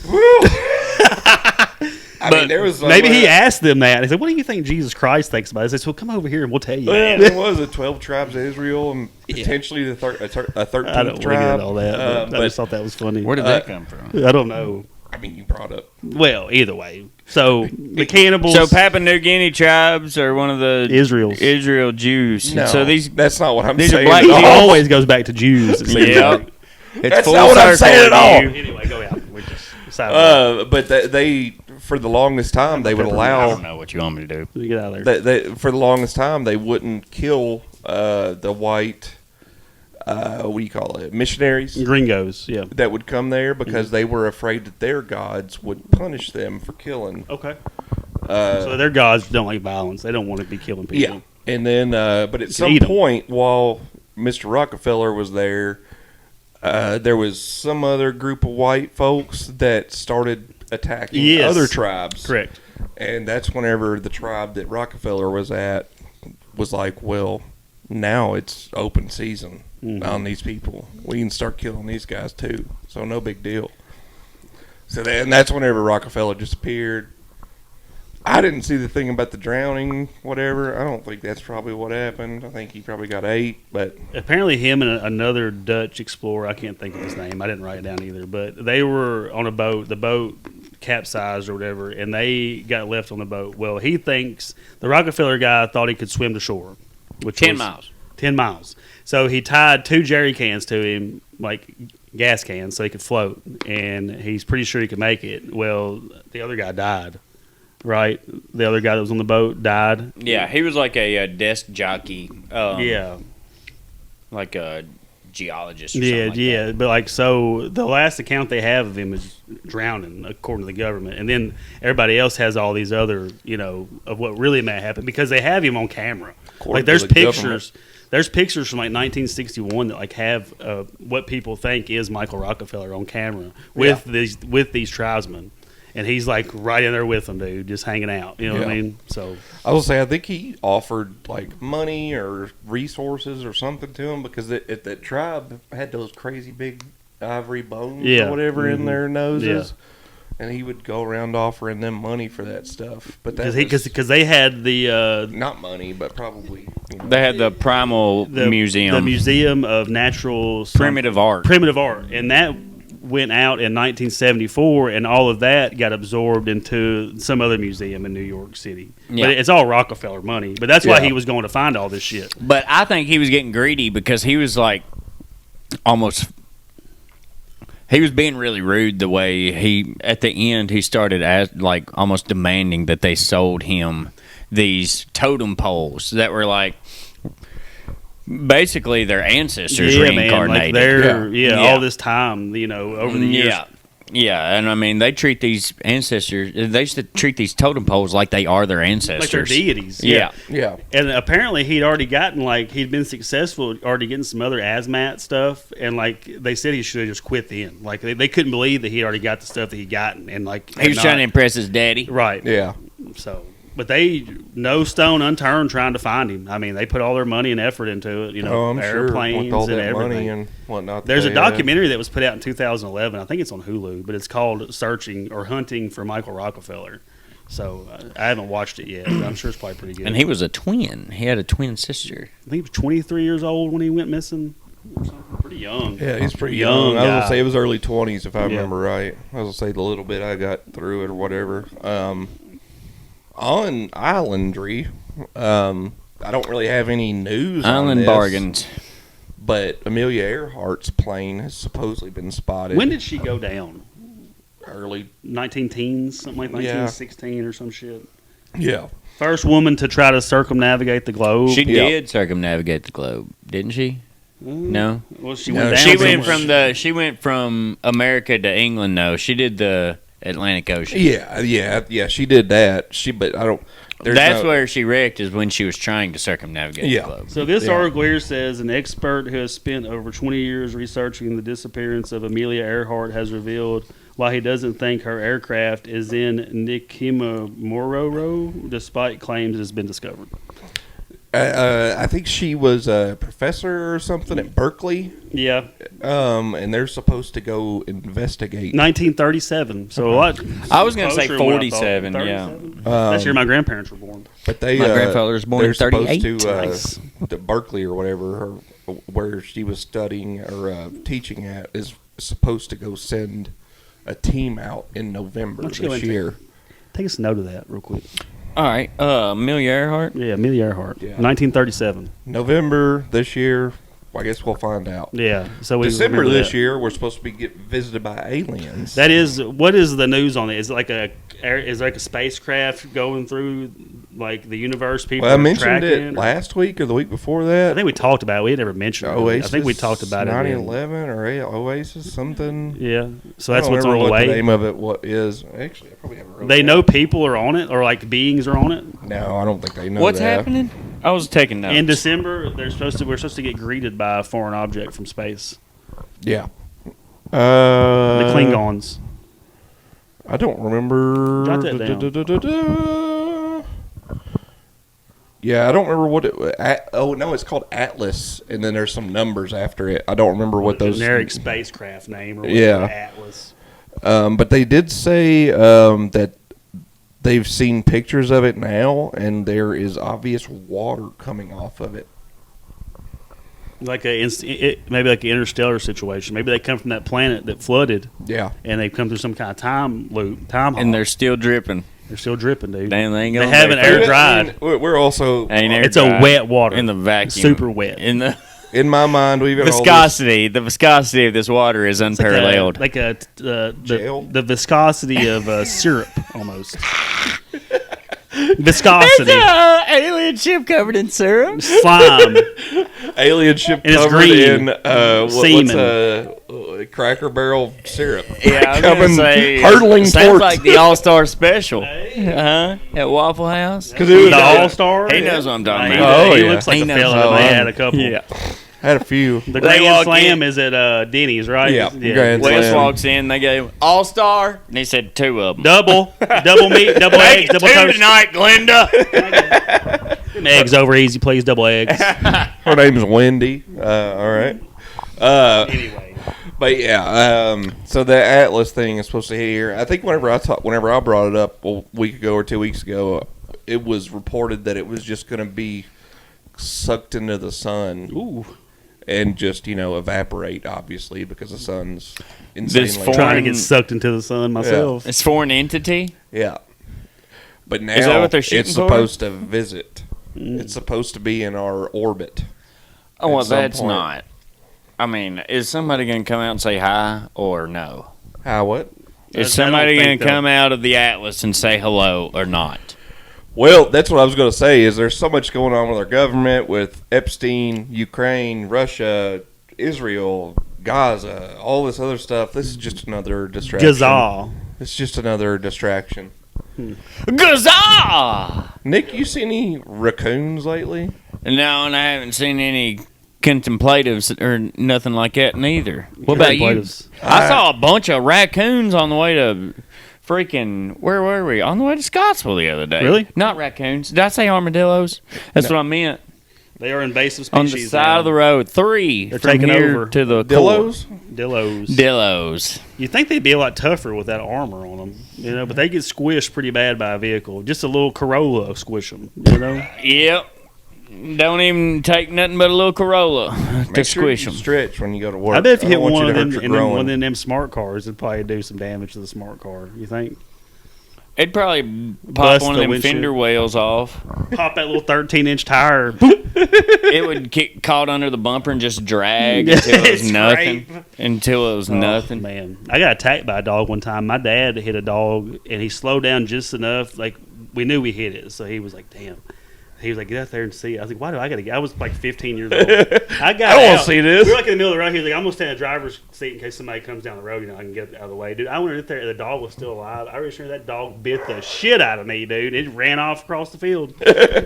[SPEAKER 2] I mean, there was
[SPEAKER 3] Maybe he asked them that. He said, "What do you think Jesus Christ thinks about it?" I said, "Well, come over here and we'll tell you."
[SPEAKER 2] Well, there was a 12 tribes of Israel and potentially a 13th
[SPEAKER 3] I don't want to
[SPEAKER 2] tribe.
[SPEAKER 3] get all that. But I just thought that was funny.
[SPEAKER 4] Where did that come from?
[SPEAKER 3] I don't know.
[SPEAKER 2] I mean, you brought up.
[SPEAKER 3] Well, either way. So the cannibals.
[SPEAKER 4] So Papua New Guinea tribes are one of the
[SPEAKER 3] Israel
[SPEAKER 4] Jews.
[SPEAKER 2] No,
[SPEAKER 4] So
[SPEAKER 2] that's not what I'm
[SPEAKER 4] these are
[SPEAKER 2] saying.
[SPEAKER 4] black
[SPEAKER 2] at all.
[SPEAKER 3] It always goes back to Jews. It seems
[SPEAKER 4] Yeah.
[SPEAKER 3] like.
[SPEAKER 4] It's
[SPEAKER 2] That's
[SPEAKER 4] full
[SPEAKER 2] not what I'm
[SPEAKER 4] circle
[SPEAKER 2] saying at all.
[SPEAKER 4] with you.
[SPEAKER 3] Anyway, go out. We're just
[SPEAKER 2] But they for the longest time they would
[SPEAKER 4] I
[SPEAKER 2] allow
[SPEAKER 4] don't know what you want me to do.
[SPEAKER 3] get out of there.
[SPEAKER 2] they for the longest time they wouldn't kill the white what do you call it, missionaries
[SPEAKER 3] Gringos, yeah.
[SPEAKER 2] that would come there because they were afraid that their gods would punish them for killing.
[SPEAKER 3] Okay. So their gods don't like violence. They don't want to be killing people.
[SPEAKER 2] Yeah, and then but at some
[SPEAKER 3] eat 'em.
[SPEAKER 2] point while Mr. Rockefeller was there was some other group of white folks that started attacking
[SPEAKER 3] Yes.
[SPEAKER 2] other tribes.
[SPEAKER 3] Correct.
[SPEAKER 2] And that's whenever the tribe that Rockefeller was at was like, well, now it's open season on these people. We can start killing these guys too. So no big deal. So that's whenever Rockefeller disappeared. I didn't see the thing about the drowning, whatever. I don't think that's probably what happened. I think he probably got ate, but
[SPEAKER 3] Apparently him and another Dutch explorer, I can't think of his name. I didn't write it down either. But they were on a boat. The boat capsized or whatever, and they got left on the boat. Well, he thinks the Rockefeller guy thought he could swim to shore. Which
[SPEAKER 4] 10
[SPEAKER 3] was
[SPEAKER 4] miles.
[SPEAKER 3] 10 miles. So he tied 2 jerry cans to him, like gas cans, so he could float. And he's pretty sure he could make it. Well, the other guy died. Right? The other guy that was on the boat died.
[SPEAKER 4] Yeah, he was like a desk jockey.
[SPEAKER 3] Yeah.
[SPEAKER 4] Like a geologist. Or something
[SPEAKER 3] Yeah,
[SPEAKER 4] like
[SPEAKER 3] yeah,
[SPEAKER 4] that.
[SPEAKER 3] but like so, the last account they have of him is drowning, according to the government, and then everybody else has all these other, of what really may happen because they have him on camera.
[SPEAKER 2] According
[SPEAKER 3] Like
[SPEAKER 2] to
[SPEAKER 3] there's
[SPEAKER 2] the government.
[SPEAKER 3] pictures, there's pictures from like 1961 that like have what people think is Michael Rockefeller on camera with these tribesmen. And he's like right in there with them, dude, just hanging out. You know what I
[SPEAKER 2] Yeah.
[SPEAKER 3] mean? So
[SPEAKER 2] I will say, I think he offered like money or resources or something to him because if that tribe had those crazy big ivory bones
[SPEAKER 3] Yeah.
[SPEAKER 2] or whatever in
[SPEAKER 3] Mhm.
[SPEAKER 2] their noses, and he would go around offering them money for that stuff. But that
[SPEAKER 3] because they had the
[SPEAKER 2] not money, but probably
[SPEAKER 4] They had the Primal Museum,
[SPEAKER 3] the Museum of Natural
[SPEAKER 4] primitive art.
[SPEAKER 3] primitive art, and that went out in 1974, and all of that got absorbed into some other museum in New York City.
[SPEAKER 4] Yeah.
[SPEAKER 3] But it's all Rockefeller money. But that's why
[SPEAKER 2] Yeah.
[SPEAKER 3] he was going to find all this shit.
[SPEAKER 4] But I think he was getting greedy because he was like he was being really rude the way he at the end he started like almost demanding that they sold him these totem poles that were like basically their ancestors reincarnated.
[SPEAKER 3] Like
[SPEAKER 4] Yeah.
[SPEAKER 3] all this time, over the years.
[SPEAKER 4] Yeah, and I mean they treat these ancestors. They used to treat these totem poles like they are their ancestors,
[SPEAKER 3] Like they're deities.
[SPEAKER 4] Yeah.
[SPEAKER 2] yeah.
[SPEAKER 3] And apparently he'd already gotten he'd been successful already getting some other asmat stuff, and like they said he should have just quit then. Like they couldn't believe that he'd already got the stuff that he'd gotten, and like
[SPEAKER 4] He was trying to impress his daddy.
[SPEAKER 3] right.
[SPEAKER 2] Yeah.
[SPEAKER 3] So, but they no stone unturned trying to find him. I mean, they put all their money and effort into it.
[SPEAKER 2] I'm
[SPEAKER 3] airplanes
[SPEAKER 2] sure with all
[SPEAKER 3] and
[SPEAKER 2] that
[SPEAKER 3] everything.
[SPEAKER 2] money and whatnot.
[SPEAKER 3] There's a
[SPEAKER 2] they had.
[SPEAKER 3] documentary that was put out in 2011. I think it's on Hulu, but it's called "Searching or Hunting for Michael Rockefeller." So I haven't watched it yet, but I'm sure it's probably pretty good.
[SPEAKER 4] And he was a twin. He had a twin sister.
[SPEAKER 3] I think he was 23 years old when he went missing. Or something. Pretty young.
[SPEAKER 2] Yeah, he's pretty
[SPEAKER 3] Young
[SPEAKER 2] young. I was
[SPEAKER 3] guy.
[SPEAKER 2] gonna say it was early 20s if I
[SPEAKER 3] Yeah.
[SPEAKER 2] remember right. I was gonna say the little bit I got through it or whatever. On Islandry, I don't really have any news on
[SPEAKER 4] Island
[SPEAKER 2] this,
[SPEAKER 4] bargains.
[SPEAKER 2] but Amelia Earhart's plane has supposedly been spotted.
[SPEAKER 3] When did she go down?
[SPEAKER 2] early?
[SPEAKER 3] 19-teens, something like
[SPEAKER 2] Yeah.
[SPEAKER 3] 1916 or some shit.
[SPEAKER 2] Yeah,
[SPEAKER 3] First woman to try to circumnavigate the globe.
[SPEAKER 4] She
[SPEAKER 2] Yeah.
[SPEAKER 4] did circumnavigate the globe, didn't she? No.
[SPEAKER 3] Well, she
[SPEAKER 2] No,
[SPEAKER 3] went down.
[SPEAKER 4] She
[SPEAKER 3] somewhere.
[SPEAKER 4] went from America to England. No, she did the Atlantic Ocean.
[SPEAKER 2] yeah. She did that. But I don't.
[SPEAKER 4] That's where she wrecked is when she was trying to circumnavigate
[SPEAKER 2] Yeah.
[SPEAKER 4] the globe.
[SPEAKER 3] So this
[SPEAKER 2] Yeah.
[SPEAKER 3] article here says an expert who has spent over 20 years researching the disappearance of Amelia Earhart has revealed why he doesn't think her aircraft is in Nikimamororo, despite claims it has been discovered.
[SPEAKER 2] I think she was a professor or something at Berkeley,
[SPEAKER 3] Yeah,
[SPEAKER 2] and they're supposed to go investigate.
[SPEAKER 3] 1937. So a lot.
[SPEAKER 4] I was gonna say
[SPEAKER 3] closer than what I thought.
[SPEAKER 4] 47, yeah.
[SPEAKER 3] 37? That's year my grandparents were born.
[SPEAKER 2] But they,
[SPEAKER 4] My grandfather was born in
[SPEAKER 2] they're supposed
[SPEAKER 4] 38.
[SPEAKER 2] to,
[SPEAKER 3] Nice.
[SPEAKER 2] the Berkeley or whatever, where she was studying or teaching at, is supposed to go send a team out in November
[SPEAKER 3] Why don't you go
[SPEAKER 2] this
[SPEAKER 3] and
[SPEAKER 2] year.
[SPEAKER 3] Take us a note of that real quick.
[SPEAKER 4] All right, Amelia Earhart.
[SPEAKER 3] Yeah, Amelia Earhart,
[SPEAKER 2] Yeah.
[SPEAKER 3] 1937.
[SPEAKER 2] November this year. I guess we'll find out.
[SPEAKER 3] Yeah, so we
[SPEAKER 2] December
[SPEAKER 3] remember
[SPEAKER 2] this
[SPEAKER 3] that.
[SPEAKER 2] year, we're supposed to be getting visited by aliens.
[SPEAKER 3] That is, what is the news on it? Is it like a spacecraft going through like the universe? People
[SPEAKER 2] well, I
[SPEAKER 3] are
[SPEAKER 2] mentioned it
[SPEAKER 3] tracking?
[SPEAKER 2] last week or the week before that.
[SPEAKER 3] I think we talked about it. We had never mentioned it. really.
[SPEAKER 2] Oasis.
[SPEAKER 3] I think we talked about it.
[SPEAKER 2] 9/11 or Oasis something.
[SPEAKER 3] Yeah, so
[SPEAKER 2] I
[SPEAKER 3] that's
[SPEAKER 2] don't
[SPEAKER 3] what's on
[SPEAKER 2] remember
[SPEAKER 3] the
[SPEAKER 2] what
[SPEAKER 3] way.
[SPEAKER 2] the name of it what is. Actually, I probably haven't wrote
[SPEAKER 3] They
[SPEAKER 2] it
[SPEAKER 3] know
[SPEAKER 2] down.
[SPEAKER 3] people are on it, or like beings are on it.
[SPEAKER 2] No, I don't think they know
[SPEAKER 4] What's
[SPEAKER 2] that.
[SPEAKER 4] happening? I was taking notes.
[SPEAKER 3] In December, we're supposed to get greeted by a foreign object from space.
[SPEAKER 2] Yeah.
[SPEAKER 3] The Klingons.
[SPEAKER 2] I don't remember.
[SPEAKER 3] Jot that down.
[SPEAKER 2] Yeah, I don't remember what it. Oh no, it's called Atlas, and then there's some numbers after it. I don't remember what those.
[SPEAKER 3] Generic spacecraft name or whatever,
[SPEAKER 2] Yeah.
[SPEAKER 3] Atlas.
[SPEAKER 2] But they did say that they've seen pictures of it now, and there is obvious water coming off of it.
[SPEAKER 3] Like maybe like an interstellar situation. Maybe they come from that planet that flooded,
[SPEAKER 2] Yeah.
[SPEAKER 3] and they've come through some kind of time loop, time hop.
[SPEAKER 4] and they're still dripping.
[SPEAKER 3] They're still dripping, dude.
[SPEAKER 4] Damn, they ain't
[SPEAKER 3] They
[SPEAKER 4] going
[SPEAKER 3] haven't
[SPEAKER 4] very
[SPEAKER 3] air
[SPEAKER 4] far.
[SPEAKER 3] dried.
[SPEAKER 2] We're also
[SPEAKER 4] Ain't air
[SPEAKER 3] It's a
[SPEAKER 4] dried.
[SPEAKER 3] wet water.
[SPEAKER 4] in the vacuum.
[SPEAKER 3] Super wet.
[SPEAKER 4] In the
[SPEAKER 2] in my mind. We've got all this
[SPEAKER 4] viscosity. The viscosity of this water is unparalleled.
[SPEAKER 2] Jail?
[SPEAKER 3] the viscosity of syrup almost. Viscosity.
[SPEAKER 4] Alien ship covered in syrup.
[SPEAKER 3] Slime.
[SPEAKER 2] Alien ship
[SPEAKER 3] And it's
[SPEAKER 2] covered
[SPEAKER 3] green.
[SPEAKER 2] in
[SPEAKER 3] Semen.
[SPEAKER 2] Cracker Barrel syrup.
[SPEAKER 4] Yeah, I was gonna
[SPEAKER 2] Coming
[SPEAKER 4] say,
[SPEAKER 2] hurtling
[SPEAKER 4] sounds
[SPEAKER 2] towards
[SPEAKER 4] like the All-Star Special. At Waffle House.
[SPEAKER 2] Because it was
[SPEAKER 3] The All-Star.
[SPEAKER 4] He knows what I'm talking
[SPEAKER 3] He,
[SPEAKER 4] about.
[SPEAKER 2] Oh,
[SPEAKER 3] he
[SPEAKER 2] yeah.
[SPEAKER 3] looks like
[SPEAKER 4] He
[SPEAKER 3] a
[SPEAKER 4] knows
[SPEAKER 3] fella
[SPEAKER 2] what
[SPEAKER 3] that may
[SPEAKER 2] I'm-
[SPEAKER 3] had a couple.
[SPEAKER 4] Yeah.
[SPEAKER 2] had a few.
[SPEAKER 3] The
[SPEAKER 4] They
[SPEAKER 3] Grand
[SPEAKER 4] walk
[SPEAKER 3] Slam
[SPEAKER 4] in-
[SPEAKER 3] is at Denny's, right?
[SPEAKER 2] Yeah, Grand
[SPEAKER 4] Wes
[SPEAKER 2] Slam.
[SPEAKER 4] walks in, they go, All-Star, and he said 2 of them.
[SPEAKER 3] Double meat, double eggs, double toast.
[SPEAKER 4] tonight, Glenda.
[SPEAKER 3] Eggs over easy, please. Double eggs.
[SPEAKER 2] Her name's Wendy. All right.
[SPEAKER 3] Anyway,
[SPEAKER 2] But yeah, so the Atlas thing is supposed to hit here. I think whenever I brought it up a week ago or 2 weeks ago, it was reported that it was just going to be sucked into the sun.
[SPEAKER 3] ooh,
[SPEAKER 2] And just, evaporate, obviously, because the sun's insanely
[SPEAKER 4] foreign-
[SPEAKER 3] trying to get sucked into the sun myself.
[SPEAKER 4] It's foreign entity.
[SPEAKER 2] Yeah. But now
[SPEAKER 4] Is that what they're shooting
[SPEAKER 2] it's
[SPEAKER 4] for?
[SPEAKER 2] supposed to visit. It's supposed to be in our orbit.
[SPEAKER 4] Oh, well,
[SPEAKER 2] At some
[SPEAKER 4] that's
[SPEAKER 2] point.
[SPEAKER 4] not. I mean, is somebody going to come out and say hi or no?
[SPEAKER 2] How, what?
[SPEAKER 4] Is
[SPEAKER 3] I don't
[SPEAKER 4] somebody going
[SPEAKER 3] think
[SPEAKER 4] to come out of the Atlas and say hello or not?
[SPEAKER 2] Well, that's what I was going to say, is there's so much going on with our government, with Epstein, Ukraine, Russia, Israel, Gaza, all this other stuff. This is just another distraction.
[SPEAKER 3] Gazal.
[SPEAKER 2] It's just another distraction.
[SPEAKER 4] Gaza!
[SPEAKER 2] Nick, you see any raccoons lately?
[SPEAKER 4] No, and I haven't seen any contemplatives or nothing like that neither. What about you?
[SPEAKER 3] Contemplatives.
[SPEAKER 4] I saw a bunch of raccoons on the way to freaking, where were we? On the way to Scottsville the other day.
[SPEAKER 3] Really?
[SPEAKER 4] Not raccoons. Did I say armadillos? That's what I meant.
[SPEAKER 3] They are invasive
[SPEAKER 4] On
[SPEAKER 3] species.
[SPEAKER 4] the side of the road. 3
[SPEAKER 3] They're
[SPEAKER 4] from
[SPEAKER 3] taking
[SPEAKER 4] here
[SPEAKER 3] over.
[SPEAKER 4] to the
[SPEAKER 2] Dillos?
[SPEAKER 3] Dillos.
[SPEAKER 4] Dillos.
[SPEAKER 3] You think they'd be a lot tougher with that armor on them, but they get squished pretty bad by a vehicle. Just a little Corolla will squish them,
[SPEAKER 4] Yep. Don't even take nothing but a little Corolla to
[SPEAKER 2] Make sure
[SPEAKER 4] squish
[SPEAKER 2] you
[SPEAKER 4] them.
[SPEAKER 2] stretch when you go to work.
[SPEAKER 3] I bet if you
[SPEAKER 2] I
[SPEAKER 3] hit
[SPEAKER 2] don't want
[SPEAKER 3] one
[SPEAKER 2] you
[SPEAKER 3] of
[SPEAKER 2] to
[SPEAKER 3] them
[SPEAKER 2] hurt your
[SPEAKER 3] in one
[SPEAKER 2] groin.
[SPEAKER 3] of them smart cars, it'd probably do some damage to the smart car. You think?
[SPEAKER 4] It'd probably pop
[SPEAKER 3] Bust
[SPEAKER 4] one of
[SPEAKER 3] the
[SPEAKER 4] them
[SPEAKER 3] windshield.
[SPEAKER 4] fender wells off.
[SPEAKER 3] Pop that little 13-inch tire.
[SPEAKER 4] It would get caught under the bumper and just drag until it was nothing.
[SPEAKER 3] Scrape.
[SPEAKER 4] Until it was nothing.
[SPEAKER 3] Man, I got attacked by a dog one time. My dad hit a dog, and he slowed down just enough. Like, we knew we hit it, so he was like, damn. He was like, get out there and see it. I was like, why do I got to get? I was like 15 years old. I got
[SPEAKER 2] I don't wanna
[SPEAKER 3] out.
[SPEAKER 2] see this.
[SPEAKER 3] We were like in the middle of the road. He was like, I'm going to stand in the driver's seat in case somebody comes down the road. I can get out of the way. Dude, I went in there, and the dog was still alive. I really sure that dog bit the shit out of me, dude. It ran off across the field.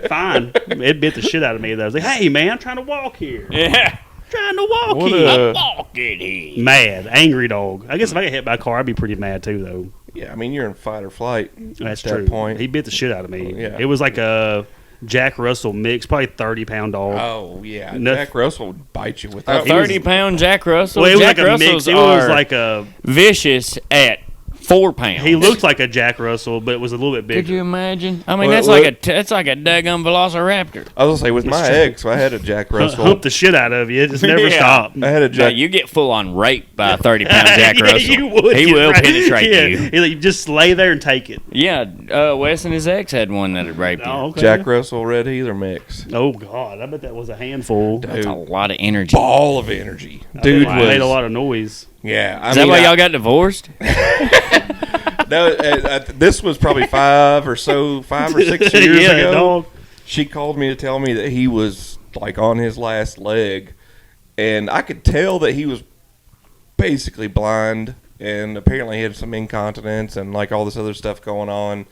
[SPEAKER 3] Fine. It bit the shit out of me, though. I was like, hey, man, I'm trying to walk here.
[SPEAKER 4] Yeah.
[SPEAKER 3] Trying to walk
[SPEAKER 2] What
[SPEAKER 3] here.
[SPEAKER 2] a-
[SPEAKER 4] Walk it here.
[SPEAKER 3] Mad. Angry dog. I guess if I got hit by a car, I'd be pretty mad, too, though.
[SPEAKER 2] Yeah, I mean, you're in fight or flight
[SPEAKER 3] That's
[SPEAKER 2] at that
[SPEAKER 3] true.
[SPEAKER 2] point.
[SPEAKER 3] He bit the shit out of me.
[SPEAKER 2] Yeah.
[SPEAKER 3] It was like a Jack Russell mix, probably 30-pound dog.
[SPEAKER 2] Oh, yeah.
[SPEAKER 3] No-
[SPEAKER 2] Jack Russell would bite you with
[SPEAKER 4] A
[SPEAKER 2] that.
[SPEAKER 4] 30-pound Jack Russell.
[SPEAKER 3] Well, it was
[SPEAKER 4] Jack
[SPEAKER 3] like a
[SPEAKER 4] Russells
[SPEAKER 3] mix. It was
[SPEAKER 4] are
[SPEAKER 3] like a.
[SPEAKER 4] vicious at 4 pounds.
[SPEAKER 3] He looked like a Jack Russell, but it was a little bit bigger.
[SPEAKER 4] Could you imagine? I mean,
[SPEAKER 2] What-
[SPEAKER 4] that's
[SPEAKER 2] what-
[SPEAKER 4] like a daggum velociraptor.
[SPEAKER 2] I was going to say, with my
[SPEAKER 3] true.
[SPEAKER 2] ex, I had a Jack Russell.
[SPEAKER 3] Hump the shit out of you. It just never
[SPEAKER 4] Yeah.
[SPEAKER 3] stopped.
[SPEAKER 2] I had a
[SPEAKER 4] No,
[SPEAKER 2] Jack.
[SPEAKER 4] you get full on raped by a 30-pound Jack
[SPEAKER 3] Yeah,
[SPEAKER 4] Russell.
[SPEAKER 3] you would.
[SPEAKER 4] He
[SPEAKER 3] You're
[SPEAKER 4] will
[SPEAKER 3] right.
[SPEAKER 4] penetrate
[SPEAKER 3] Yeah.
[SPEAKER 4] you.
[SPEAKER 3] He's like, you just lay there and take it.
[SPEAKER 4] Yeah, Wes and his ex had one that had raped him.
[SPEAKER 3] Oh, okay.
[SPEAKER 2] Jack Russell Red Heather mix.
[SPEAKER 3] Oh God, I bet that was a handful.
[SPEAKER 4] That's a
[SPEAKER 2] Dude,
[SPEAKER 4] lot of energy.
[SPEAKER 2] ball of energy.
[SPEAKER 3] I
[SPEAKER 2] Dude
[SPEAKER 3] bet it made a
[SPEAKER 2] was.
[SPEAKER 3] lot of noise.
[SPEAKER 2] Yeah. I
[SPEAKER 4] Is that
[SPEAKER 2] mean,
[SPEAKER 4] why y'all got divorced?
[SPEAKER 2] No, this was probably 5 or 6 years
[SPEAKER 3] Yeah,
[SPEAKER 2] ago.
[SPEAKER 3] dog.
[SPEAKER 2] She called me to tell me that he was like on his last leg, and I could tell that he was basically blind, and apparently he had some incontinence and like all this other stuff going on.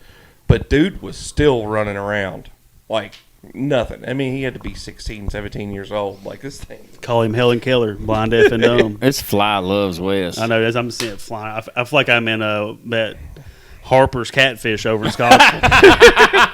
[SPEAKER 2] But dude was still running around like nothing. I mean, he had to be 16, 17 years old. Like this thing.
[SPEAKER 3] Call him Helen Keller, blind, deaf, and dumb.
[SPEAKER 4] This fly loves Wes.
[SPEAKER 3] I know. As I'm seeing it flying. I feel like I'm in that Harper's catfish over in Scottsville.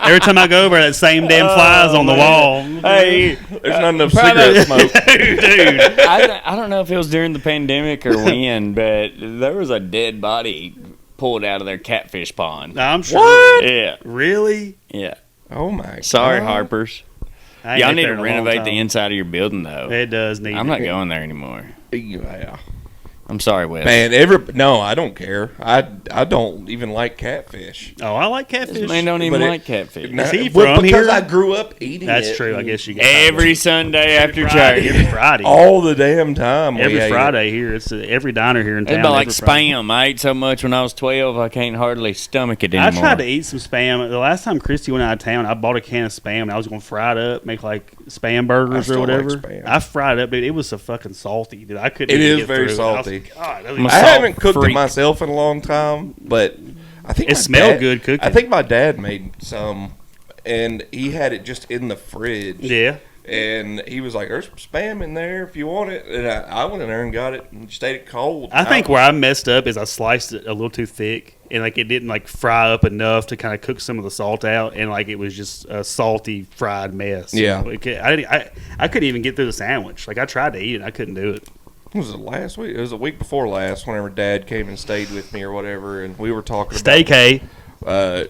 [SPEAKER 3] Every time I go over, that same damn fly's on the wall.
[SPEAKER 4] Hey,
[SPEAKER 2] There's not enough
[SPEAKER 4] probably-
[SPEAKER 2] cigarette smoke.
[SPEAKER 3] Dude.
[SPEAKER 4] I don't know if it was during the pandemic or when, but there was a dead body pulled out of their catfish pond.
[SPEAKER 3] I'm sure.
[SPEAKER 2] What?
[SPEAKER 4] Yeah,
[SPEAKER 3] Really?
[SPEAKER 4] yeah.
[SPEAKER 2] Oh my!
[SPEAKER 4] Sorry,
[SPEAKER 2] God.
[SPEAKER 4] Harpers.
[SPEAKER 3] I ain't
[SPEAKER 4] Y'all
[SPEAKER 3] been
[SPEAKER 4] need
[SPEAKER 3] there
[SPEAKER 4] to
[SPEAKER 3] in a long
[SPEAKER 4] renovate the
[SPEAKER 3] time.
[SPEAKER 4] inside of your building, though.
[SPEAKER 3] It does need.
[SPEAKER 4] I'm not going there anymore.
[SPEAKER 2] Yeah.
[SPEAKER 4] I'm sorry, Wes.
[SPEAKER 2] Man, no, I don't care. I don't even like catfish.
[SPEAKER 3] Oh, I like
[SPEAKER 4] This
[SPEAKER 3] catfish.
[SPEAKER 4] man don't even
[SPEAKER 2] But
[SPEAKER 4] like catfish.
[SPEAKER 3] Is he
[SPEAKER 2] Well,
[SPEAKER 3] from
[SPEAKER 2] because
[SPEAKER 3] here?
[SPEAKER 2] I grew up eating it.
[SPEAKER 3] That's true. I guess you get
[SPEAKER 4] Every Sunday after
[SPEAKER 3] Friday,
[SPEAKER 4] church.
[SPEAKER 3] every Friday.
[SPEAKER 2] all the damn time. we
[SPEAKER 3] Every
[SPEAKER 2] ate it.
[SPEAKER 3] Friday here. It's every diner here in
[SPEAKER 4] It's
[SPEAKER 3] town.
[SPEAKER 4] about like
[SPEAKER 3] every Friday.
[SPEAKER 4] Spam. I ate so much when I was 12, I can't hardly stomach it anymore.
[SPEAKER 3] I tried to eat some Spam. The last time Christy went out of town, I bought a can of Spam and I was going to fry it up, make like Spam burgers
[SPEAKER 2] I
[SPEAKER 3] or
[SPEAKER 2] still like
[SPEAKER 3] whatever.
[SPEAKER 2] Spam.
[SPEAKER 3] I fried it up, dude. It was so fucking salty, dude. I couldn't
[SPEAKER 2] It
[SPEAKER 3] even
[SPEAKER 2] is
[SPEAKER 3] get
[SPEAKER 2] very
[SPEAKER 3] through it. I was
[SPEAKER 2] salty.
[SPEAKER 3] like, God, that was-
[SPEAKER 4] I'm a
[SPEAKER 2] I
[SPEAKER 4] salt
[SPEAKER 2] haven't cooked
[SPEAKER 4] freak.
[SPEAKER 2] it myself in a long time, but I think
[SPEAKER 3] It
[SPEAKER 2] my
[SPEAKER 3] smelled
[SPEAKER 2] dad-
[SPEAKER 3] good cooking.
[SPEAKER 2] I think my dad made some, and he had it just in the fridge.
[SPEAKER 3] yeah.
[SPEAKER 2] And he was like, "There's some Spam in there if you want it." And I went in there and got it and stayed it cold.
[SPEAKER 3] I think where I messed up is I sliced it a little too thick, and like it didn't like fry up enough to kind of cook some of the salt out, and like it was just a salty fried mess.
[SPEAKER 2] Yeah.
[SPEAKER 3] I couldn't even get through the sandwich. Like I tried to eat it, I couldn't do it.
[SPEAKER 2] Was it last week? It was a week before last. Whenever Dad came and stayed with me or whatever, and we were talking
[SPEAKER 3] Steak, hey,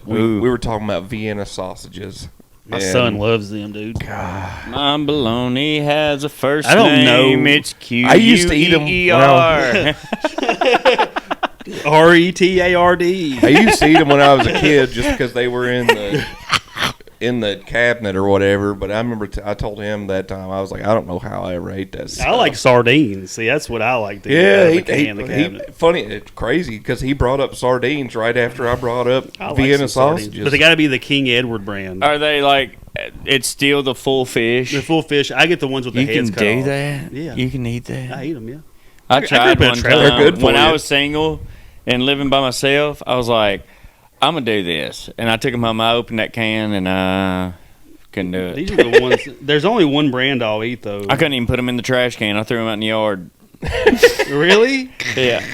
[SPEAKER 2] we were talking about Vienna sausages.
[SPEAKER 3] my
[SPEAKER 2] And
[SPEAKER 3] son loves them, dude.
[SPEAKER 4] My baloney has a first
[SPEAKER 3] I don't
[SPEAKER 4] name.
[SPEAKER 3] know.
[SPEAKER 4] It's Q.
[SPEAKER 2] I used to eat 'em
[SPEAKER 3] RETARD.
[SPEAKER 2] I used to eat them when I was a kid, just because they were in the cabinet or whatever. But I remember I told him that time, I was like, I don't know how I ever ate that stuff.
[SPEAKER 3] I like sardines. See, that's what I like to eat.
[SPEAKER 2] Yeah,
[SPEAKER 3] out of
[SPEAKER 2] he,
[SPEAKER 3] a can in the cabinet.
[SPEAKER 2] funny. It's crazy because he brought up sardines right after I brought up
[SPEAKER 3] I like
[SPEAKER 2] Vienna
[SPEAKER 3] some sardines.
[SPEAKER 2] sausages.
[SPEAKER 3] But they got to be the King Edward brand.
[SPEAKER 4] Are they like? It's still the full fish.
[SPEAKER 3] The full fish. I get the ones with the
[SPEAKER 4] You can
[SPEAKER 3] heads cut
[SPEAKER 4] do
[SPEAKER 3] off.
[SPEAKER 4] that.
[SPEAKER 3] Yeah.
[SPEAKER 4] You can eat that.
[SPEAKER 3] I eat them. Yeah.
[SPEAKER 4] I
[SPEAKER 3] grew
[SPEAKER 4] tried
[SPEAKER 3] up in a
[SPEAKER 4] one
[SPEAKER 3] trailer.
[SPEAKER 4] time
[SPEAKER 2] They're good for
[SPEAKER 4] when I
[SPEAKER 2] you.
[SPEAKER 4] was single and living by myself. I was like, I'm gonna do this, and I took them home. I opened that can, and I couldn't do it.
[SPEAKER 3] These are the ones. There's only one brand I'll eat though.
[SPEAKER 4] I couldn't even put them in the trash can. I threw them out in the yard.
[SPEAKER 3] Really?
[SPEAKER 4] Yeah,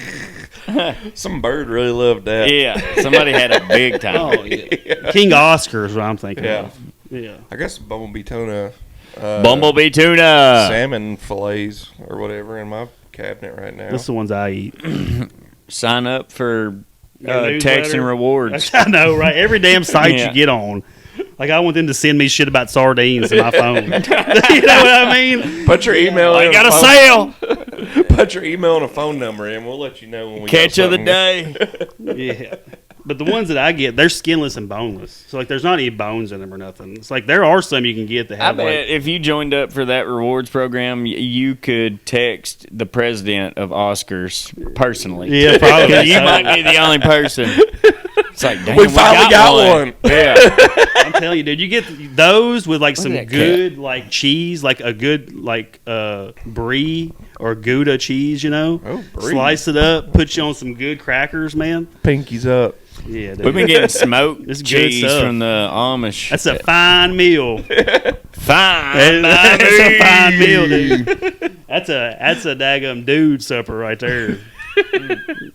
[SPEAKER 2] Some bird really loved that.
[SPEAKER 4] yeah. Somebody had a big time.
[SPEAKER 3] Oh, yeah. King Oscar is what I'm thinking
[SPEAKER 2] Yeah.
[SPEAKER 3] of. Yeah.
[SPEAKER 2] I guess bumblebee tuna,
[SPEAKER 4] Bumblebee tuna.
[SPEAKER 2] salmon fillets or whatever in my cabinet right now.
[SPEAKER 3] That's the ones I eat.
[SPEAKER 4] Sign up for
[SPEAKER 3] Your
[SPEAKER 4] text and
[SPEAKER 3] newsletter?
[SPEAKER 4] rewards.
[SPEAKER 3] I know, right? Every damn site
[SPEAKER 4] Yeah.
[SPEAKER 3] you get on. Like, I want them to send me shit about sardines in my phone. You know what I mean?
[SPEAKER 2] Put your email.
[SPEAKER 4] I
[SPEAKER 2] in
[SPEAKER 4] got a
[SPEAKER 2] phone-
[SPEAKER 4] sale.
[SPEAKER 2] Put your email and a phone number in. We'll let you know when we got
[SPEAKER 4] Catch of the
[SPEAKER 2] something.
[SPEAKER 4] day.
[SPEAKER 3] Yeah. But the ones that I get, they're skinless and boneless. So, like, there's not any bones in them or nothing. It's like there are some you can get that
[SPEAKER 4] I
[SPEAKER 3] have,
[SPEAKER 4] bet
[SPEAKER 3] like,
[SPEAKER 4] if you joined up for that rewards program, you could text the president of Oscars personally.
[SPEAKER 3] yeah, probably.
[SPEAKER 4] You
[SPEAKER 3] so.
[SPEAKER 4] might be the only person. It's like, damn,
[SPEAKER 2] We finally got one.
[SPEAKER 4] Yeah.
[SPEAKER 3] I'm telling you, dude, you get those with like
[SPEAKER 4] Look
[SPEAKER 3] some
[SPEAKER 4] at that
[SPEAKER 3] good like cheese, like a good like brie or Gouda cheese, you know.
[SPEAKER 2] Oh, brie.
[SPEAKER 3] Slice it up, put you on some good crackers, man.
[SPEAKER 2] Pinkies up.
[SPEAKER 3] Yeah, dude.
[SPEAKER 4] We've been getting smoked
[SPEAKER 3] It's good
[SPEAKER 4] cheese
[SPEAKER 3] stuff.
[SPEAKER 4] from the Amish.
[SPEAKER 3] That's a fine meal.
[SPEAKER 4] fine.
[SPEAKER 3] That's a fine meal, dude. That's a daggum dude supper right there.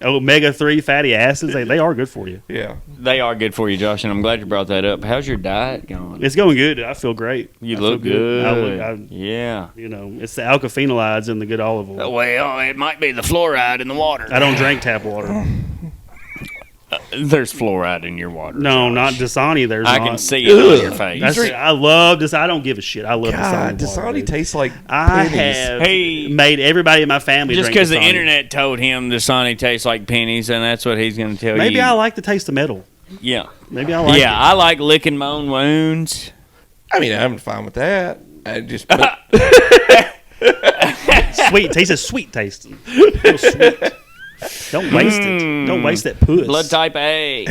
[SPEAKER 3] Omega-3 fatty acids, they are good for you.
[SPEAKER 2] Yeah.
[SPEAKER 4] They are good for you, Josh, and I'm glad you brought that up. How's your diet going?
[SPEAKER 3] It's going good. I feel great.
[SPEAKER 4] You
[SPEAKER 3] I
[SPEAKER 4] look
[SPEAKER 3] feel
[SPEAKER 4] good.
[SPEAKER 3] Yeah.
[SPEAKER 4] Yeah.
[SPEAKER 3] It's the alkaphenolides in the good olive oil.
[SPEAKER 4] Well, it might be the fluoride in the water.
[SPEAKER 3] I don't drink tap water.
[SPEAKER 4] There's fluoride in your water.
[SPEAKER 3] No,
[SPEAKER 4] Josh.
[SPEAKER 3] not Dasani. There's
[SPEAKER 4] I
[SPEAKER 3] not.
[SPEAKER 4] can see it on your face.
[SPEAKER 3] I love this. I don't give a shit. I love
[SPEAKER 2] God,
[SPEAKER 3] Dasani. water,
[SPEAKER 2] Dasani
[SPEAKER 3] dude.
[SPEAKER 2] tastes like
[SPEAKER 3] I
[SPEAKER 2] pennies.
[SPEAKER 3] have
[SPEAKER 4] Hey.
[SPEAKER 3] made everybody in my family
[SPEAKER 4] Just
[SPEAKER 3] drink
[SPEAKER 4] because the
[SPEAKER 3] Dasani.
[SPEAKER 4] internet told him the Dasani tastes like pennies, and that's what he's going to tell you.
[SPEAKER 3] Maybe I like the taste of metal.
[SPEAKER 4] Yeah.
[SPEAKER 3] Maybe I like
[SPEAKER 4] Yeah, I like licking my own wounds.
[SPEAKER 2] I mean, I'm fine with that. I just
[SPEAKER 3] it. Sweet. Tastes of sweet tasting. Real sweet. Don't waste it. Don't waste that puss.
[SPEAKER 4] Blood type A.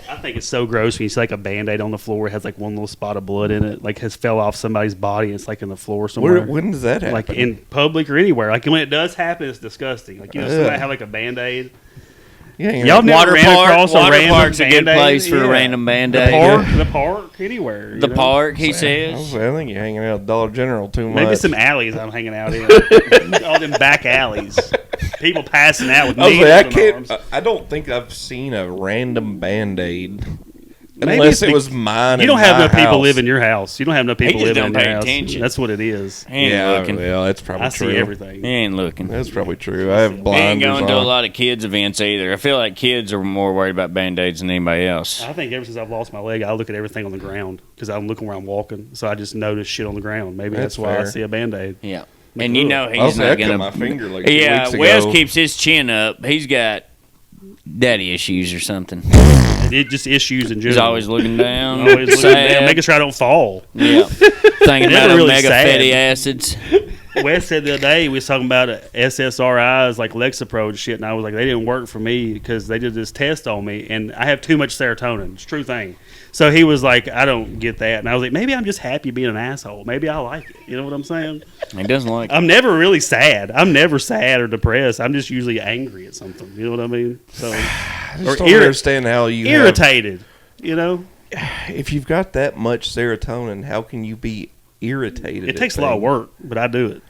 [SPEAKER 3] I think it's so gross when you see like a Band-Aid on the floor. It has like one little spot of blood in it. Like has fell off somebody's body and it's like in the floor somewhere.
[SPEAKER 2] when does that happen?
[SPEAKER 3] Like in public or anywhere. Like when it does happen, it's disgusting. Like, you know, somebody
[SPEAKER 2] Ugh.
[SPEAKER 3] have like a Band-Aid.
[SPEAKER 2] yeah,
[SPEAKER 3] Y'all never
[SPEAKER 4] Water
[SPEAKER 3] ran
[SPEAKER 4] park.
[SPEAKER 3] across a
[SPEAKER 4] Water
[SPEAKER 3] random
[SPEAKER 4] park's a good
[SPEAKER 3] Band-Aid?
[SPEAKER 4] place for a
[SPEAKER 3] Yeah.
[SPEAKER 4] random
[SPEAKER 3] The
[SPEAKER 4] Band-Aid.
[SPEAKER 3] park, the park, anywhere.
[SPEAKER 4] The
[SPEAKER 3] you know?
[SPEAKER 4] park, he
[SPEAKER 2] I
[SPEAKER 4] says.
[SPEAKER 2] think you're hanging out at Dollar General too much.
[SPEAKER 3] Maybe some alleys I'm hanging out in. All them back alleys. People passing out with
[SPEAKER 2] I was
[SPEAKER 3] needles
[SPEAKER 2] like, I
[SPEAKER 3] in their
[SPEAKER 2] can't.
[SPEAKER 3] arms.
[SPEAKER 2] I don't think I've seen a random Band-Aid
[SPEAKER 3] Maybe
[SPEAKER 2] unless
[SPEAKER 3] it's
[SPEAKER 2] it was mine.
[SPEAKER 3] You don't
[SPEAKER 2] in
[SPEAKER 3] have
[SPEAKER 2] my
[SPEAKER 3] enough people
[SPEAKER 2] house.
[SPEAKER 3] live in your house. You don't have enough people
[SPEAKER 4] just
[SPEAKER 3] living
[SPEAKER 4] don't
[SPEAKER 3] in your
[SPEAKER 4] pay
[SPEAKER 3] house.
[SPEAKER 4] attention.
[SPEAKER 3] That's what it is.
[SPEAKER 4] He ain't
[SPEAKER 2] Yeah,
[SPEAKER 4] looking.
[SPEAKER 2] well, that's probably
[SPEAKER 3] I
[SPEAKER 2] true.
[SPEAKER 3] see everything.
[SPEAKER 4] He ain't looking.
[SPEAKER 2] That's probably true. I have
[SPEAKER 4] He ain't
[SPEAKER 2] blinders
[SPEAKER 4] going to a
[SPEAKER 2] on.
[SPEAKER 4] lot of kids' events either. I feel like kids are more worried about Band-Aids than anybody else.
[SPEAKER 3] I think ever since I've lost my leg, I look at everything on the ground because I'm looking where I'm walking. So I just notice shit on the ground. Maybe that's
[SPEAKER 2] That's
[SPEAKER 3] why I
[SPEAKER 2] fair.
[SPEAKER 3] see a Band-Aid.
[SPEAKER 4] Yeah. And you know
[SPEAKER 2] I
[SPEAKER 4] he's
[SPEAKER 2] was
[SPEAKER 4] not
[SPEAKER 2] like, I cut
[SPEAKER 4] gonna.
[SPEAKER 2] my finger like 2
[SPEAKER 4] Yeah,
[SPEAKER 2] weeks
[SPEAKER 4] Wes
[SPEAKER 2] ago.
[SPEAKER 4] keeps his chin up. He's got daddy issues or something.
[SPEAKER 3] And it just issues in general.
[SPEAKER 4] He's always looking down.
[SPEAKER 3] Always looking
[SPEAKER 4] sad.
[SPEAKER 3] down, making sure I don't fall.
[SPEAKER 4] Yeah. Thinking about
[SPEAKER 3] Never really
[SPEAKER 4] omega
[SPEAKER 3] sad.
[SPEAKER 4] fatty acids.
[SPEAKER 3] Wes said the other day we was talking about SSRIs like Lexapro and shit, and I was like, they didn't work for me because they did this test on me, and I have too much serotonin. It's a true thing. So he was like, I don't get that, and I was like, maybe I'm just happy being an asshole. Maybe I like it. You know what I'm saying?
[SPEAKER 4] He doesn't like.
[SPEAKER 3] I'm never really sad. I'm never sad or depressed. I'm just usually angry at something. You know what I mean? So
[SPEAKER 2] I just don't understand how you
[SPEAKER 3] irritated. You know,
[SPEAKER 2] if you've got that much serotonin, how can you be irritated?
[SPEAKER 3] it takes a lot of work, but I do it.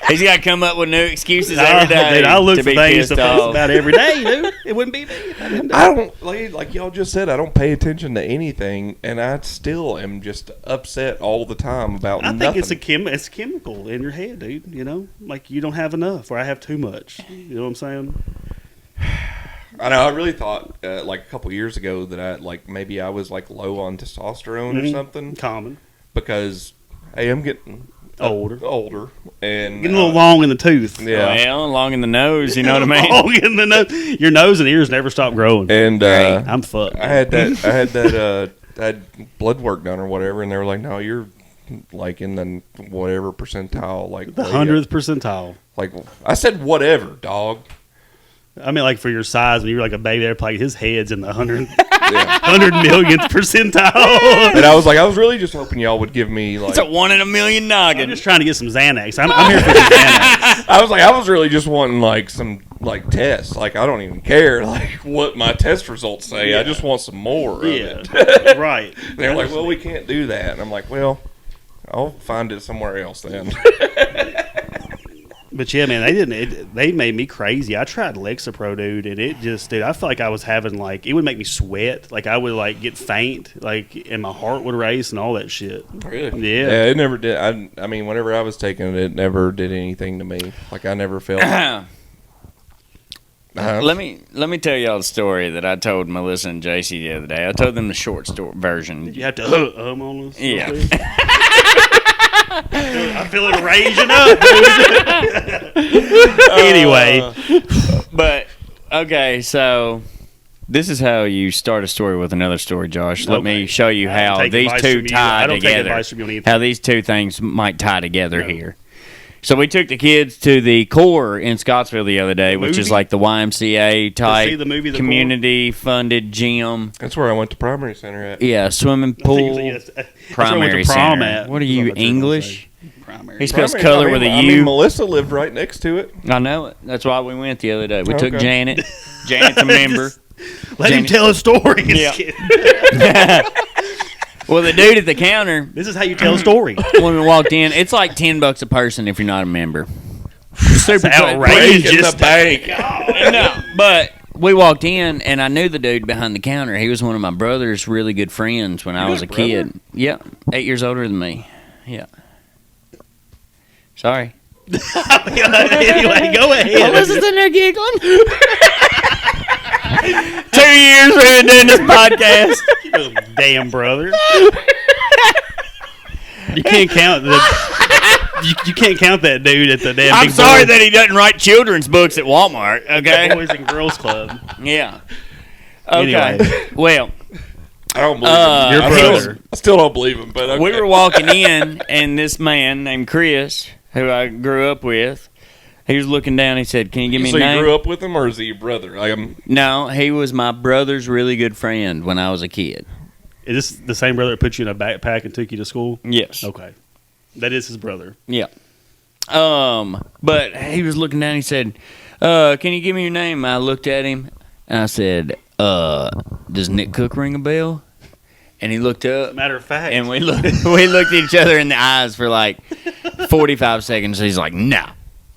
[SPEAKER 4] He's got to come up with new excuses every day.
[SPEAKER 3] Dude, I look
[SPEAKER 4] to
[SPEAKER 3] for
[SPEAKER 4] be
[SPEAKER 3] things to
[SPEAKER 4] pissed
[SPEAKER 3] fuss
[SPEAKER 4] off.
[SPEAKER 3] about every day, dude. It wouldn't be me. If I didn't do it.
[SPEAKER 2] I don't like y'all just said. I don't pay attention to anything, and I still am just upset all the time about
[SPEAKER 3] I
[SPEAKER 2] nothing.
[SPEAKER 3] think it's chemical in your head, dude. You know, like you don't have enough, or I have too much. You know what I'm saying?
[SPEAKER 2] I know. I really thought like a couple years ago that maybe I was like low on testosterone or something
[SPEAKER 3] Common,
[SPEAKER 2] because hey, I'm getting older, and
[SPEAKER 3] getting a little long in the tooth.
[SPEAKER 2] Yeah,
[SPEAKER 4] Well, long in the nose, you know what I mean?
[SPEAKER 3] Long in the nose. Your nose and ears never stop growing.
[SPEAKER 2] and
[SPEAKER 3] I'm fucked.
[SPEAKER 2] I had that. I had blood work done or whatever, and they were like, "No, you're like in the whatever percentile, like
[SPEAKER 3] The 100th percentile.
[SPEAKER 2] Like I said, whatever, dog.
[SPEAKER 3] I mean, like for your size, when you were like a baby, they're like his head's in the 100
[SPEAKER 2] Yeah.
[SPEAKER 3] millionth percentile.
[SPEAKER 2] And I was really just hoping y'all would give me like.
[SPEAKER 4] It's a 1 in a million
[SPEAKER 3] I'm
[SPEAKER 4] noggin.
[SPEAKER 3] just trying to get some Xanax. I'm here for some Xanax.
[SPEAKER 2] I was really just wanting like some like tests. Like I don't even care like what my test results say. I just want some more. Of it.
[SPEAKER 3] Yeah, right.
[SPEAKER 2] And they're like, well, we can't do that. And I'm like, well, I'll find it somewhere else then.
[SPEAKER 3] But yeah, man, they made me crazy. I tried Lexapro, dude, and it just, dude, I felt like I was having like, it would make me sweat. Like I would like get faint, like, and my heart would race and all that shit.
[SPEAKER 2] Really?
[SPEAKER 3] Yeah.
[SPEAKER 2] Yeah, it never did. I mean, whenever I was taking it, it never did anything to me. Like I never felt.
[SPEAKER 4] Let me tell y'all the story that I told Melissa and JC the other day. I told them the short story version.
[SPEAKER 3] You have to on us.
[SPEAKER 4] Yeah.
[SPEAKER 3] I feel it raging up, dude. Anyway.
[SPEAKER 4] But okay, so this is how you start a story with another story, Josh. Let me show you
[SPEAKER 3] I don't
[SPEAKER 4] how
[SPEAKER 3] take
[SPEAKER 4] these
[SPEAKER 3] advice
[SPEAKER 4] two
[SPEAKER 3] from you.
[SPEAKER 4] tie
[SPEAKER 3] I don't take
[SPEAKER 4] together.
[SPEAKER 3] advice from you on anything.
[SPEAKER 4] How these two things might tie together here. So we took the kids to the Core in Scottsville the other day, which is
[SPEAKER 3] movie?
[SPEAKER 4] like the YMCA type
[SPEAKER 3] see the movie, The
[SPEAKER 4] community funded gym.
[SPEAKER 2] That's where I went to primary center at.
[SPEAKER 4] Yeah, swimming pool. Primary center. What are you, English?
[SPEAKER 3] Primary.
[SPEAKER 4] He spells
[SPEAKER 2] Primary-
[SPEAKER 4] color
[SPEAKER 2] I
[SPEAKER 4] with a
[SPEAKER 2] mean,
[SPEAKER 4] U.
[SPEAKER 2] I mean, Melissa lived right next to it.
[SPEAKER 4] I know it. That's why we went the other day. We took
[SPEAKER 2] Okay.
[SPEAKER 4] Janet. Janet's a member.
[SPEAKER 3] Let him
[SPEAKER 4] Janet-
[SPEAKER 3] tell a story.
[SPEAKER 4] Yeah. Well, the dude at the counter,
[SPEAKER 3] This is how you tell a story.
[SPEAKER 4] when we walked in, it's like $10 a person if you're not a member. Super
[SPEAKER 3] outrageous.
[SPEAKER 2] In the bank.
[SPEAKER 4] No, but we walked in and I knew the dude behind the counter. He was one of my brother's really good friends when I was a kid. Yeah, 8 years older than me. Yeah. Sorry.
[SPEAKER 3] Anyway, go ahead.
[SPEAKER 4] Melissa's in there giggling. 2 years we've been doing this podcast.
[SPEAKER 3] Damn, brother. You can't count you can't count that dude at the damn.
[SPEAKER 4] I'm
[SPEAKER 3] big
[SPEAKER 4] sorry
[SPEAKER 3] boy-
[SPEAKER 4] that he doesn't write children's books at Walmart. Okay.
[SPEAKER 3] Boys and Girls Club.
[SPEAKER 4] Yeah. Okay.
[SPEAKER 3] Anyway.
[SPEAKER 4] Well,
[SPEAKER 2] I don't believe him.
[SPEAKER 3] Your
[SPEAKER 2] I
[SPEAKER 3] brother.
[SPEAKER 2] I still don't believe him. But okay.
[SPEAKER 4] we were walking in, and this man named Chris, who I grew up with, he was looking down. He said, "Can you give me
[SPEAKER 2] So
[SPEAKER 4] a
[SPEAKER 2] you
[SPEAKER 4] name?"
[SPEAKER 2] grew up with him, or is he your brother?
[SPEAKER 4] No, he was my brother's really good friend when I was a kid.
[SPEAKER 3] Is this the same brother that put you in a backpack and took you to school?
[SPEAKER 4] Yes.
[SPEAKER 3] Okay. That is his brother.
[SPEAKER 4] Yeah. But he was looking down. He said, "Can you give me your name?" I looked at him and I said, "Does Nick Cook ring a bell?" And he looked up,
[SPEAKER 3] Matter of fact.
[SPEAKER 4] and we looked at each other in the eyes for like 45 seconds. He's like, "No." And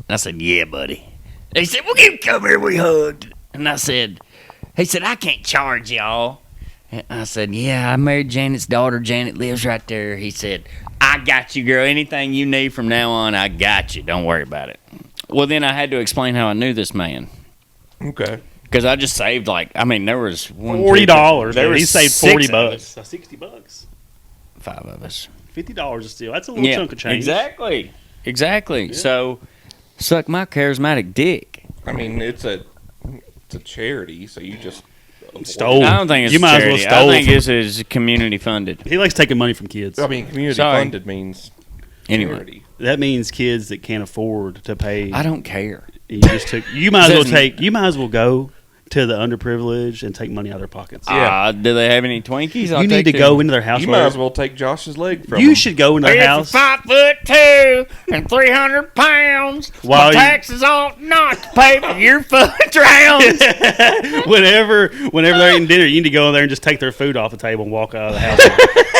[SPEAKER 4] I said, "Yeah, buddy." And he said, "Well, you come here." We hugged, and I said, "He said I can't charge y'all." And I said, "Yeah, I married Janet's daughter. Janet lives right there." He said, "I got you, girl. Anything you need from now on, I got you. Don't worry about it." Well, then I had to explain how I knew this man.
[SPEAKER 2] Okay.
[SPEAKER 4] Because I just saved there was
[SPEAKER 3] $40.
[SPEAKER 4] There
[SPEAKER 3] He
[SPEAKER 4] was
[SPEAKER 3] saved
[SPEAKER 4] $40.
[SPEAKER 3] $40. $60.
[SPEAKER 4] 5 of us.
[SPEAKER 3] $50 is still. That's a little chunk of change.
[SPEAKER 4] Exactly. So, suck my charismatic dick.
[SPEAKER 2] I mean, it's a charity, so you just
[SPEAKER 3] Stole.
[SPEAKER 4] I don't think it's
[SPEAKER 3] You might as well
[SPEAKER 4] charity.
[SPEAKER 3] stole
[SPEAKER 4] I think
[SPEAKER 3] from-
[SPEAKER 4] this is community funded.
[SPEAKER 3] He likes taking money from kids.
[SPEAKER 2] I mean, community
[SPEAKER 4] Sorry.
[SPEAKER 2] funded means
[SPEAKER 4] Anyway.
[SPEAKER 2] charity.
[SPEAKER 3] That means kids that can't afford to pay.
[SPEAKER 4] I don't care.
[SPEAKER 3] You just took. You might as well
[SPEAKER 4] Says-
[SPEAKER 3] take. You might as well go to the underprivileged and take money out of their pockets.
[SPEAKER 2] Yeah.
[SPEAKER 4] Do they have any Twinkies? I'll
[SPEAKER 3] You need
[SPEAKER 4] take
[SPEAKER 3] to
[SPEAKER 4] them.
[SPEAKER 3] go into their house.
[SPEAKER 2] You might as well take Josh's leg from
[SPEAKER 3] You
[SPEAKER 2] him.
[SPEAKER 3] should go into their house.
[SPEAKER 4] 5'2" and 300 pounds.
[SPEAKER 3] While
[SPEAKER 4] My
[SPEAKER 3] you-
[SPEAKER 4] taxes ought not to pay for your foot rounds.
[SPEAKER 3] whenever they're eating dinner, you need to go in there and just take their food off the table and walk out of the house.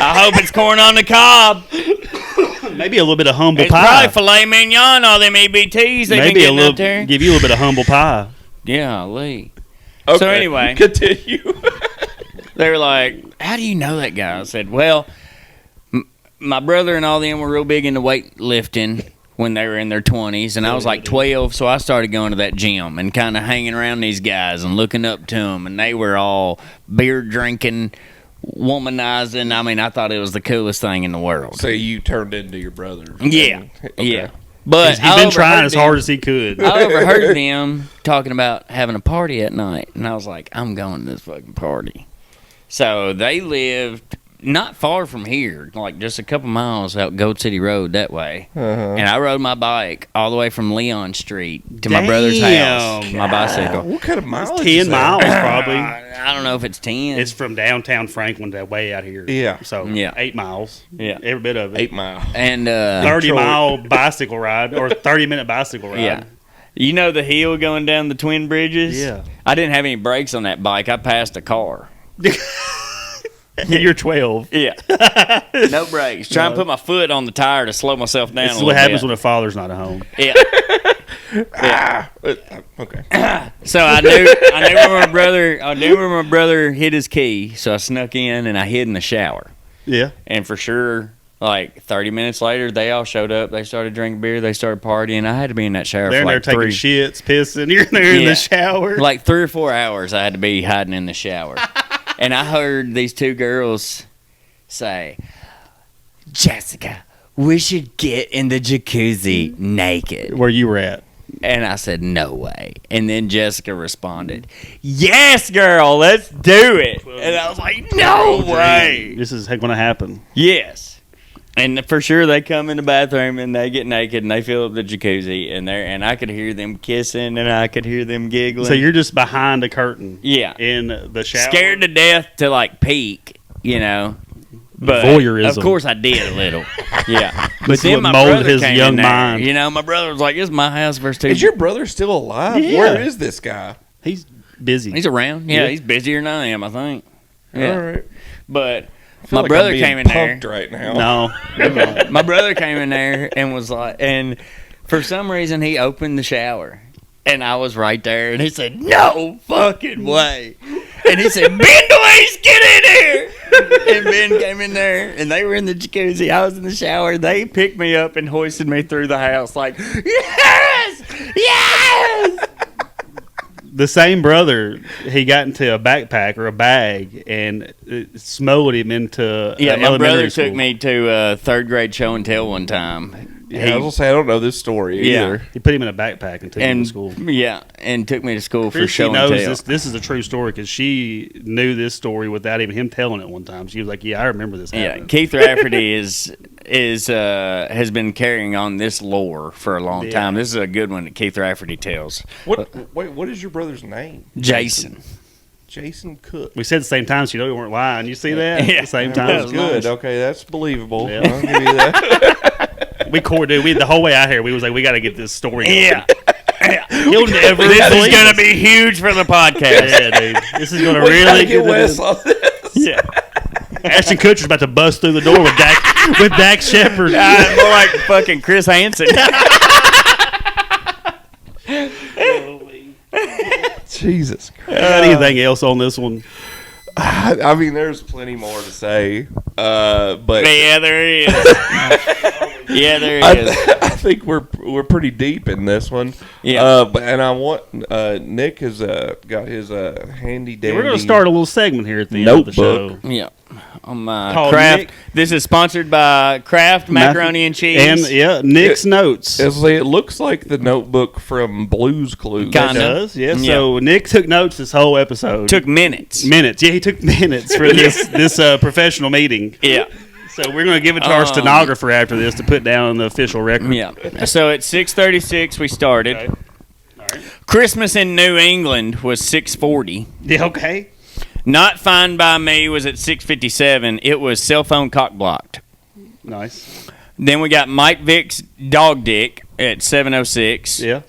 [SPEAKER 4] I hope it's corn on the cob.
[SPEAKER 3] Maybe a little bit of humble
[SPEAKER 4] It's
[SPEAKER 3] pie.
[SPEAKER 4] probably filet mignon. All them EBTs they've been
[SPEAKER 3] Maybe a
[SPEAKER 4] getting
[SPEAKER 3] little.
[SPEAKER 4] up there.
[SPEAKER 3] Give you a little bit of humble pie.
[SPEAKER 4] Yeah, Lee.
[SPEAKER 2] Okay,
[SPEAKER 4] So anyway.
[SPEAKER 2] continue.
[SPEAKER 4] They were like, "How do you know that guy?" I said, "Well, my brother and all them were real big into weightlifting when they were in their 20s, and I was like 12, so I started going to that gym and kind of hanging around these guys and looking up to them, and they were all beer drinking, womanizing. I mean, I thought it was the coolest thing in the world.
[SPEAKER 2] So you turned into your brother.
[SPEAKER 4] Yeah,
[SPEAKER 2] Okay.
[SPEAKER 4] yeah. But
[SPEAKER 3] He's been trying as hard as he could.
[SPEAKER 4] I overheard them talking about having a party at night, and I was like, I'm going to this fucking party. So they lived not far from here, like just a couple miles out Gold City Road that way. And I rode my bike all the way from Leon Street to my brother's house,
[SPEAKER 3] Damn.
[SPEAKER 4] my bicycle.
[SPEAKER 2] What kind of mileage?
[SPEAKER 3] 10
[SPEAKER 2] is that?
[SPEAKER 3] miles probably.
[SPEAKER 4] I don't know if it's 10.
[SPEAKER 3] It's from downtown Franklin to way out here.
[SPEAKER 2] Yeah.
[SPEAKER 3] So
[SPEAKER 4] Yeah.
[SPEAKER 3] 8 miles.
[SPEAKER 4] Yeah.
[SPEAKER 3] Every bit of it.
[SPEAKER 2] 8 mile.
[SPEAKER 4] and
[SPEAKER 3] 30-mile bicycle ride or 30-minute bicycle ride.
[SPEAKER 4] yeah. You know the hill going down the Twin Bridges?
[SPEAKER 3] Yeah.
[SPEAKER 4] I didn't have any brakes on that bike. I passed a car.
[SPEAKER 3] You're 12.
[SPEAKER 4] Yeah. No brakes. Trying to put my foot on the tire to slow myself down.
[SPEAKER 3] This is
[SPEAKER 4] a
[SPEAKER 3] what
[SPEAKER 4] little
[SPEAKER 3] happens
[SPEAKER 4] bit.
[SPEAKER 3] when a father's not at home.
[SPEAKER 4] Yeah.
[SPEAKER 2] Okay.
[SPEAKER 4] So I knew where my brother hid his key. So I snuck in and I hid in the shower.
[SPEAKER 3] Yeah.
[SPEAKER 4] And for sure, like 30 minutes later, they all showed up. They started drinking beer. They started partying. I had to be in that shower
[SPEAKER 3] They're
[SPEAKER 4] for
[SPEAKER 3] in there
[SPEAKER 4] like
[SPEAKER 3] taking shits, pissing. You're in there in
[SPEAKER 4] Yeah.
[SPEAKER 3] the shower.
[SPEAKER 4] like 3 or 4 hours. I had to be hiding in the shower. And I heard these two girls say, Jessica, we should get in the jacuzzi naked.
[SPEAKER 3] Where you were at.
[SPEAKER 4] And I said, no way. And then Jessica responded, yes, girl, let's do it. And I was like, no way.
[SPEAKER 3] This is going to happen.
[SPEAKER 4] Yes. And for sure, they come in the bathroom and they get naked and they fill up the jacuzzi and I could hear them kissing and I could hear them giggling.
[SPEAKER 3] So you're just behind a curtain.
[SPEAKER 4] Yeah.
[SPEAKER 3] In the shower.
[SPEAKER 4] Scared to death to like peek, you know. But
[SPEAKER 3] Voyeurism.
[SPEAKER 4] of course I did a little. Yeah. But
[SPEAKER 3] This is
[SPEAKER 4] then
[SPEAKER 3] what
[SPEAKER 4] my
[SPEAKER 3] molded
[SPEAKER 4] brother
[SPEAKER 3] his
[SPEAKER 4] came
[SPEAKER 3] young
[SPEAKER 4] in there.
[SPEAKER 3] mind.
[SPEAKER 4] You know, my brother was like, "This is my house versus two."
[SPEAKER 2] Is your brother still alive?
[SPEAKER 3] Yeah.
[SPEAKER 2] Where is this guy?
[SPEAKER 3] He's busy.
[SPEAKER 4] He's around. Yeah,
[SPEAKER 3] Yeah.
[SPEAKER 4] he's busier than I am, I think. Yeah.
[SPEAKER 2] All right.
[SPEAKER 4] But
[SPEAKER 2] I feel
[SPEAKER 4] my
[SPEAKER 2] like
[SPEAKER 4] brother
[SPEAKER 2] I'm being
[SPEAKER 4] came in there.
[SPEAKER 2] punked right now.
[SPEAKER 3] No.
[SPEAKER 4] My brother came in there and was like, and for some reason he opened the shower, and I was right there, and he said, "No fucking way!" And he said, "Ben Dwayne, get in here!" And Ben came in there, and they were in the jacuzzi. I was in the shower. They picked me up and hoisted me through the house, like, yes, yes.
[SPEAKER 3] The same brother, he got into a backpack or a bag and it smuggled him into
[SPEAKER 4] Yeah, my
[SPEAKER 3] elementary
[SPEAKER 4] brother
[SPEAKER 3] school.
[SPEAKER 4] took me to a third grade show and tell one time.
[SPEAKER 2] Yeah, I was gonna say I don't know this story
[SPEAKER 4] Yeah.
[SPEAKER 2] either.
[SPEAKER 3] He put him in a backpack and took him
[SPEAKER 4] And
[SPEAKER 3] to school.
[SPEAKER 4] yeah, and took me to school for
[SPEAKER 3] Chrissy
[SPEAKER 4] show and
[SPEAKER 3] knows
[SPEAKER 4] tell.
[SPEAKER 3] this is a true story because she knew this story without even him telling it one time. She was like, "Yeah, I remember this
[SPEAKER 4] Yeah,
[SPEAKER 3] happening."
[SPEAKER 4] Keith Rafferty has been carrying on this lore for a long
[SPEAKER 3] Yeah.
[SPEAKER 4] time. This is a good one that Keith Rafferty tells.
[SPEAKER 2] What is your brother's name?
[SPEAKER 4] Jason.
[SPEAKER 2] Jason Cook.
[SPEAKER 3] We said the same time, so you know we weren't lying. You see that?
[SPEAKER 4] Yeah.
[SPEAKER 3] At the same
[SPEAKER 2] That
[SPEAKER 3] time.
[SPEAKER 2] was good. Okay, that's believable.
[SPEAKER 3] Yeah.
[SPEAKER 2] I'll give you that.
[SPEAKER 3] We the whole way out here. We was like, we got to get this story. Going.
[SPEAKER 4] Yeah.
[SPEAKER 3] He'll never.
[SPEAKER 4] This is
[SPEAKER 3] believe
[SPEAKER 4] going to
[SPEAKER 3] us.
[SPEAKER 4] be huge for the podcast.
[SPEAKER 3] Yeah, dude. This is going to
[SPEAKER 2] We gotta
[SPEAKER 3] really
[SPEAKER 2] get
[SPEAKER 3] get
[SPEAKER 2] Wes on this.
[SPEAKER 4] Yeah.
[SPEAKER 3] Ashton Kutcher's about to bust through the door with Dak Shepard.
[SPEAKER 4] More like fucking Chris Hansen.
[SPEAKER 2] Jesus Christ.
[SPEAKER 3] Got anything else on this one?
[SPEAKER 2] I mean, there's plenty more to say, but
[SPEAKER 4] Yeah, there is. Yeah, there
[SPEAKER 2] I,
[SPEAKER 4] is.
[SPEAKER 2] I think we're pretty deep in this one.
[SPEAKER 4] Yeah.
[SPEAKER 2] And I want Nick has got his handy dandy.
[SPEAKER 3] We're gonna start a little segment here at the end of the show.
[SPEAKER 2] Notebook.
[SPEAKER 4] Yeah. On my
[SPEAKER 3] Called
[SPEAKER 4] Kraft.
[SPEAKER 3] Nick-
[SPEAKER 4] This is sponsored by Kraft Macaroni and Cheese.
[SPEAKER 3] And Nick's notes.
[SPEAKER 2] It looks like the notebook from Blue's Clues.
[SPEAKER 3] It
[SPEAKER 4] Kinda.
[SPEAKER 3] does, yeah.
[SPEAKER 4] Yeah.
[SPEAKER 3] So Nick took notes this whole episode.
[SPEAKER 4] Took minutes.
[SPEAKER 3] minutes. Yeah, he took minutes for this professional meeting.
[SPEAKER 4] Yeah.
[SPEAKER 3] So we're going to give it to our stenographer after this to put down the official record.
[SPEAKER 4] Yeah. So at 6:36 we started.
[SPEAKER 3] Okay. All right.
[SPEAKER 4] Christmas in New England was 6:40.
[SPEAKER 3] Yeah, okay.
[SPEAKER 4] Not Fine by Me was at 6:57. It was Cell Phone Cock Blocked.
[SPEAKER 3] Nice.
[SPEAKER 4] Then we got Mike Vick's Dog Dick at 7:06.
[SPEAKER 3] Yeah.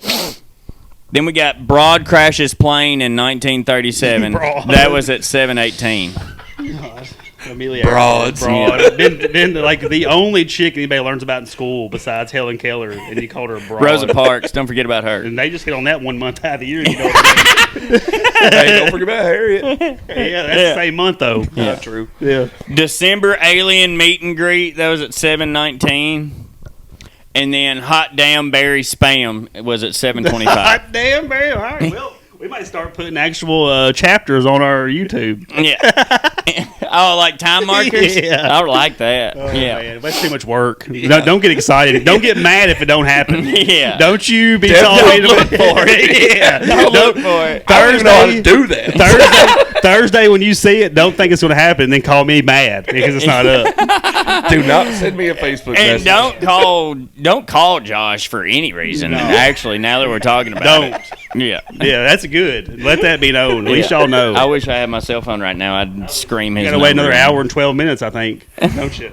[SPEAKER 3] Then
[SPEAKER 4] we got Broad Crashes Plane in 1937.
[SPEAKER 3] Broad.
[SPEAKER 4] That was at 7:18.
[SPEAKER 3] Amelia
[SPEAKER 2] Broads.
[SPEAKER 3] Broad. been like the only chick anybody learns about in school besides Helen Keller, and you called her a broad.
[SPEAKER 4] Rosa Parks, don't forget about her.
[SPEAKER 3] And they just get on that 1 month out of the year. You know
[SPEAKER 2] Hey, don't forget about Harriet.
[SPEAKER 3] yeah, that's the same month though.
[SPEAKER 2] Yeah, true.
[SPEAKER 3] Yeah.
[SPEAKER 4] December Alien Meet and Greet, that was at 7:19. And then Hot Damn Berry Spam was at 7:25.
[SPEAKER 3] Hot damn, Barry. All right, well, we might start putting actual chapters on our YouTube.
[SPEAKER 4] Yeah. Oh, like time markers?
[SPEAKER 3] Yeah.
[SPEAKER 4] I would like that.
[SPEAKER 3] Oh,
[SPEAKER 4] yeah.
[SPEAKER 3] man, that's too much work. Don't get excited. Don't get mad if it don't happen.
[SPEAKER 4] Yeah.
[SPEAKER 3] Don't you be
[SPEAKER 2] Definitely
[SPEAKER 3] talking
[SPEAKER 2] look
[SPEAKER 3] for it. Yeah.
[SPEAKER 4] Don't look for it.
[SPEAKER 2] I don't even know how to do that.
[SPEAKER 3] Thursday when you see it, don't think it's going to happen, and then call me mad because it's not up.
[SPEAKER 2] Do not send me a Facebook
[SPEAKER 4] And
[SPEAKER 2] message.
[SPEAKER 4] don't call Josh for any reason.
[SPEAKER 3] No.
[SPEAKER 4] Actually, now that we're talking about
[SPEAKER 3] Don't.
[SPEAKER 4] it. Yeah.
[SPEAKER 3] Yeah, that's good. Let that be known. At least y'all know.
[SPEAKER 4] I wish I had my cell phone right now. I'd scream his
[SPEAKER 3] You gotta wait
[SPEAKER 4] number.
[SPEAKER 3] another hour and 12 minutes, I think. Don't you?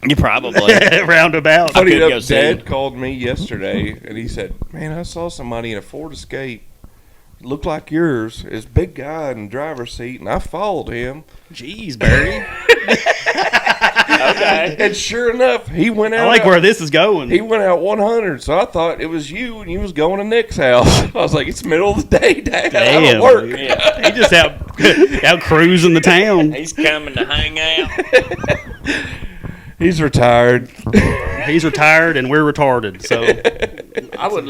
[SPEAKER 4] You probably.
[SPEAKER 3] Roundabout.
[SPEAKER 2] Funny
[SPEAKER 4] could go
[SPEAKER 2] enough,
[SPEAKER 4] see
[SPEAKER 2] Dad
[SPEAKER 4] him.
[SPEAKER 2] called me yesterday, and he said, "Man, I saw somebody in a Ford Escape. Looked like yours. This big guy in the driver's seat, and I followed him.
[SPEAKER 3] Jeez, Barry.
[SPEAKER 4] Okay.
[SPEAKER 2] And sure enough, he went out.
[SPEAKER 3] I like where this is going.
[SPEAKER 2] He went out 100, so I thought it was you, and you was going to Nick's house. I was like, it's middle of the day, Dad. I
[SPEAKER 3] Damn.
[SPEAKER 2] don't work.
[SPEAKER 4] Yeah.
[SPEAKER 3] He just out cruising the town.
[SPEAKER 4] He's coming to hang out.
[SPEAKER 2] He's retired.
[SPEAKER 3] He's retired and we're retarded. So
[SPEAKER 4] I would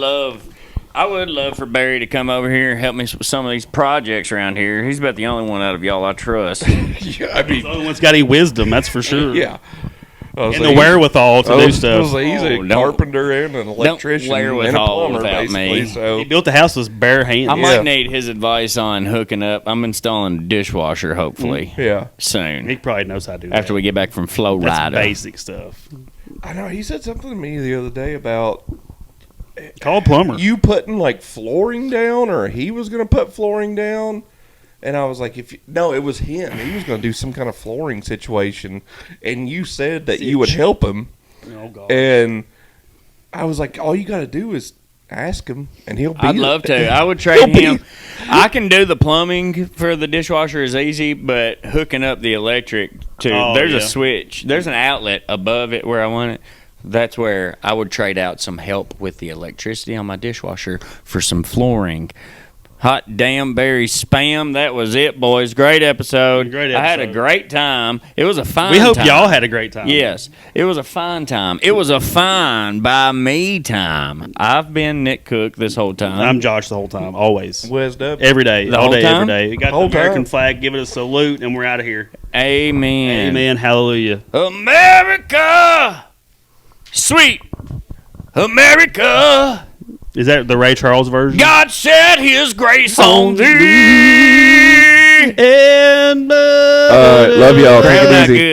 [SPEAKER 4] love for Barry to come over here and help me with some of these projects around here. He's about the only one out of y'all I trust.
[SPEAKER 2] Yeah, I mean,
[SPEAKER 3] the only one's got any wisdom, that's for sure.
[SPEAKER 2] yeah. I was
[SPEAKER 3] And
[SPEAKER 2] like,
[SPEAKER 3] the wherewithal to
[SPEAKER 2] I
[SPEAKER 3] do
[SPEAKER 2] was
[SPEAKER 3] stuff.
[SPEAKER 2] like, he's a
[SPEAKER 4] Oh, don't-
[SPEAKER 2] carpenter and an electrician and a
[SPEAKER 4] wherewithal
[SPEAKER 2] plumber,
[SPEAKER 4] without
[SPEAKER 2] basically.
[SPEAKER 4] me.
[SPEAKER 2] So
[SPEAKER 3] He built the house with bare hands.
[SPEAKER 4] I
[SPEAKER 2] Yeah.
[SPEAKER 4] might need his advice on hooking up. I'm installing a dishwasher hopefully
[SPEAKER 2] yeah,
[SPEAKER 4] soon
[SPEAKER 3] He probably knows how to do that.
[SPEAKER 4] after we get back from Flow
[SPEAKER 3] That's
[SPEAKER 4] Rider.
[SPEAKER 3] basic stuff.
[SPEAKER 2] I know. He said something to me the other day about
[SPEAKER 3] Call a plumber.
[SPEAKER 2] you putting like flooring down, or he was going to put flooring down. And I was like, no, it was him. He was going to do some kind of flooring situation, and you said that you would help him.
[SPEAKER 3] Oh, God.
[SPEAKER 2] And I was like, all you got to do is ask him, and he'll be.
[SPEAKER 4] I'd love to. I would
[SPEAKER 2] He'll
[SPEAKER 4] trade
[SPEAKER 2] be-
[SPEAKER 4] him. I can do the plumbing for the dishwasher is easy, but hooking up the electric to there's
[SPEAKER 3] yeah.
[SPEAKER 4] a switch. There's an outlet above it where I want it. That's where I would trade out some help with the electricity on my dishwasher for some flooring. Hot damn berry spam. That was it, boys. Great episode.
[SPEAKER 3] Great
[SPEAKER 4] I had a
[SPEAKER 3] episode.
[SPEAKER 4] great time. It was a fine
[SPEAKER 3] We hope
[SPEAKER 4] time.
[SPEAKER 3] y'all had a great time.
[SPEAKER 4] Yes, it was a fine time. It was a fine by me time. I've been Nick Cook this whole time.
[SPEAKER 3] I'm Josh the whole time, always.
[SPEAKER 2] Wes up.
[SPEAKER 3] Every day,
[SPEAKER 4] The
[SPEAKER 3] all
[SPEAKER 4] whole
[SPEAKER 3] day,
[SPEAKER 4] time?
[SPEAKER 3] every day. We got the
[SPEAKER 2] Whole
[SPEAKER 3] American
[SPEAKER 2] time.
[SPEAKER 3] flag, give it a salute, and we're out of here.
[SPEAKER 4] Amen.
[SPEAKER 3] Amen. Hallelujah.
[SPEAKER 4] America, sweet America,
[SPEAKER 3] Is that the Ray Charles version?
[SPEAKER 4] God shed His grace on thee.
[SPEAKER 3] And
[SPEAKER 2] Love y'all. Take
[SPEAKER 4] Have
[SPEAKER 2] it
[SPEAKER 4] a
[SPEAKER 2] easy.
[SPEAKER 4] good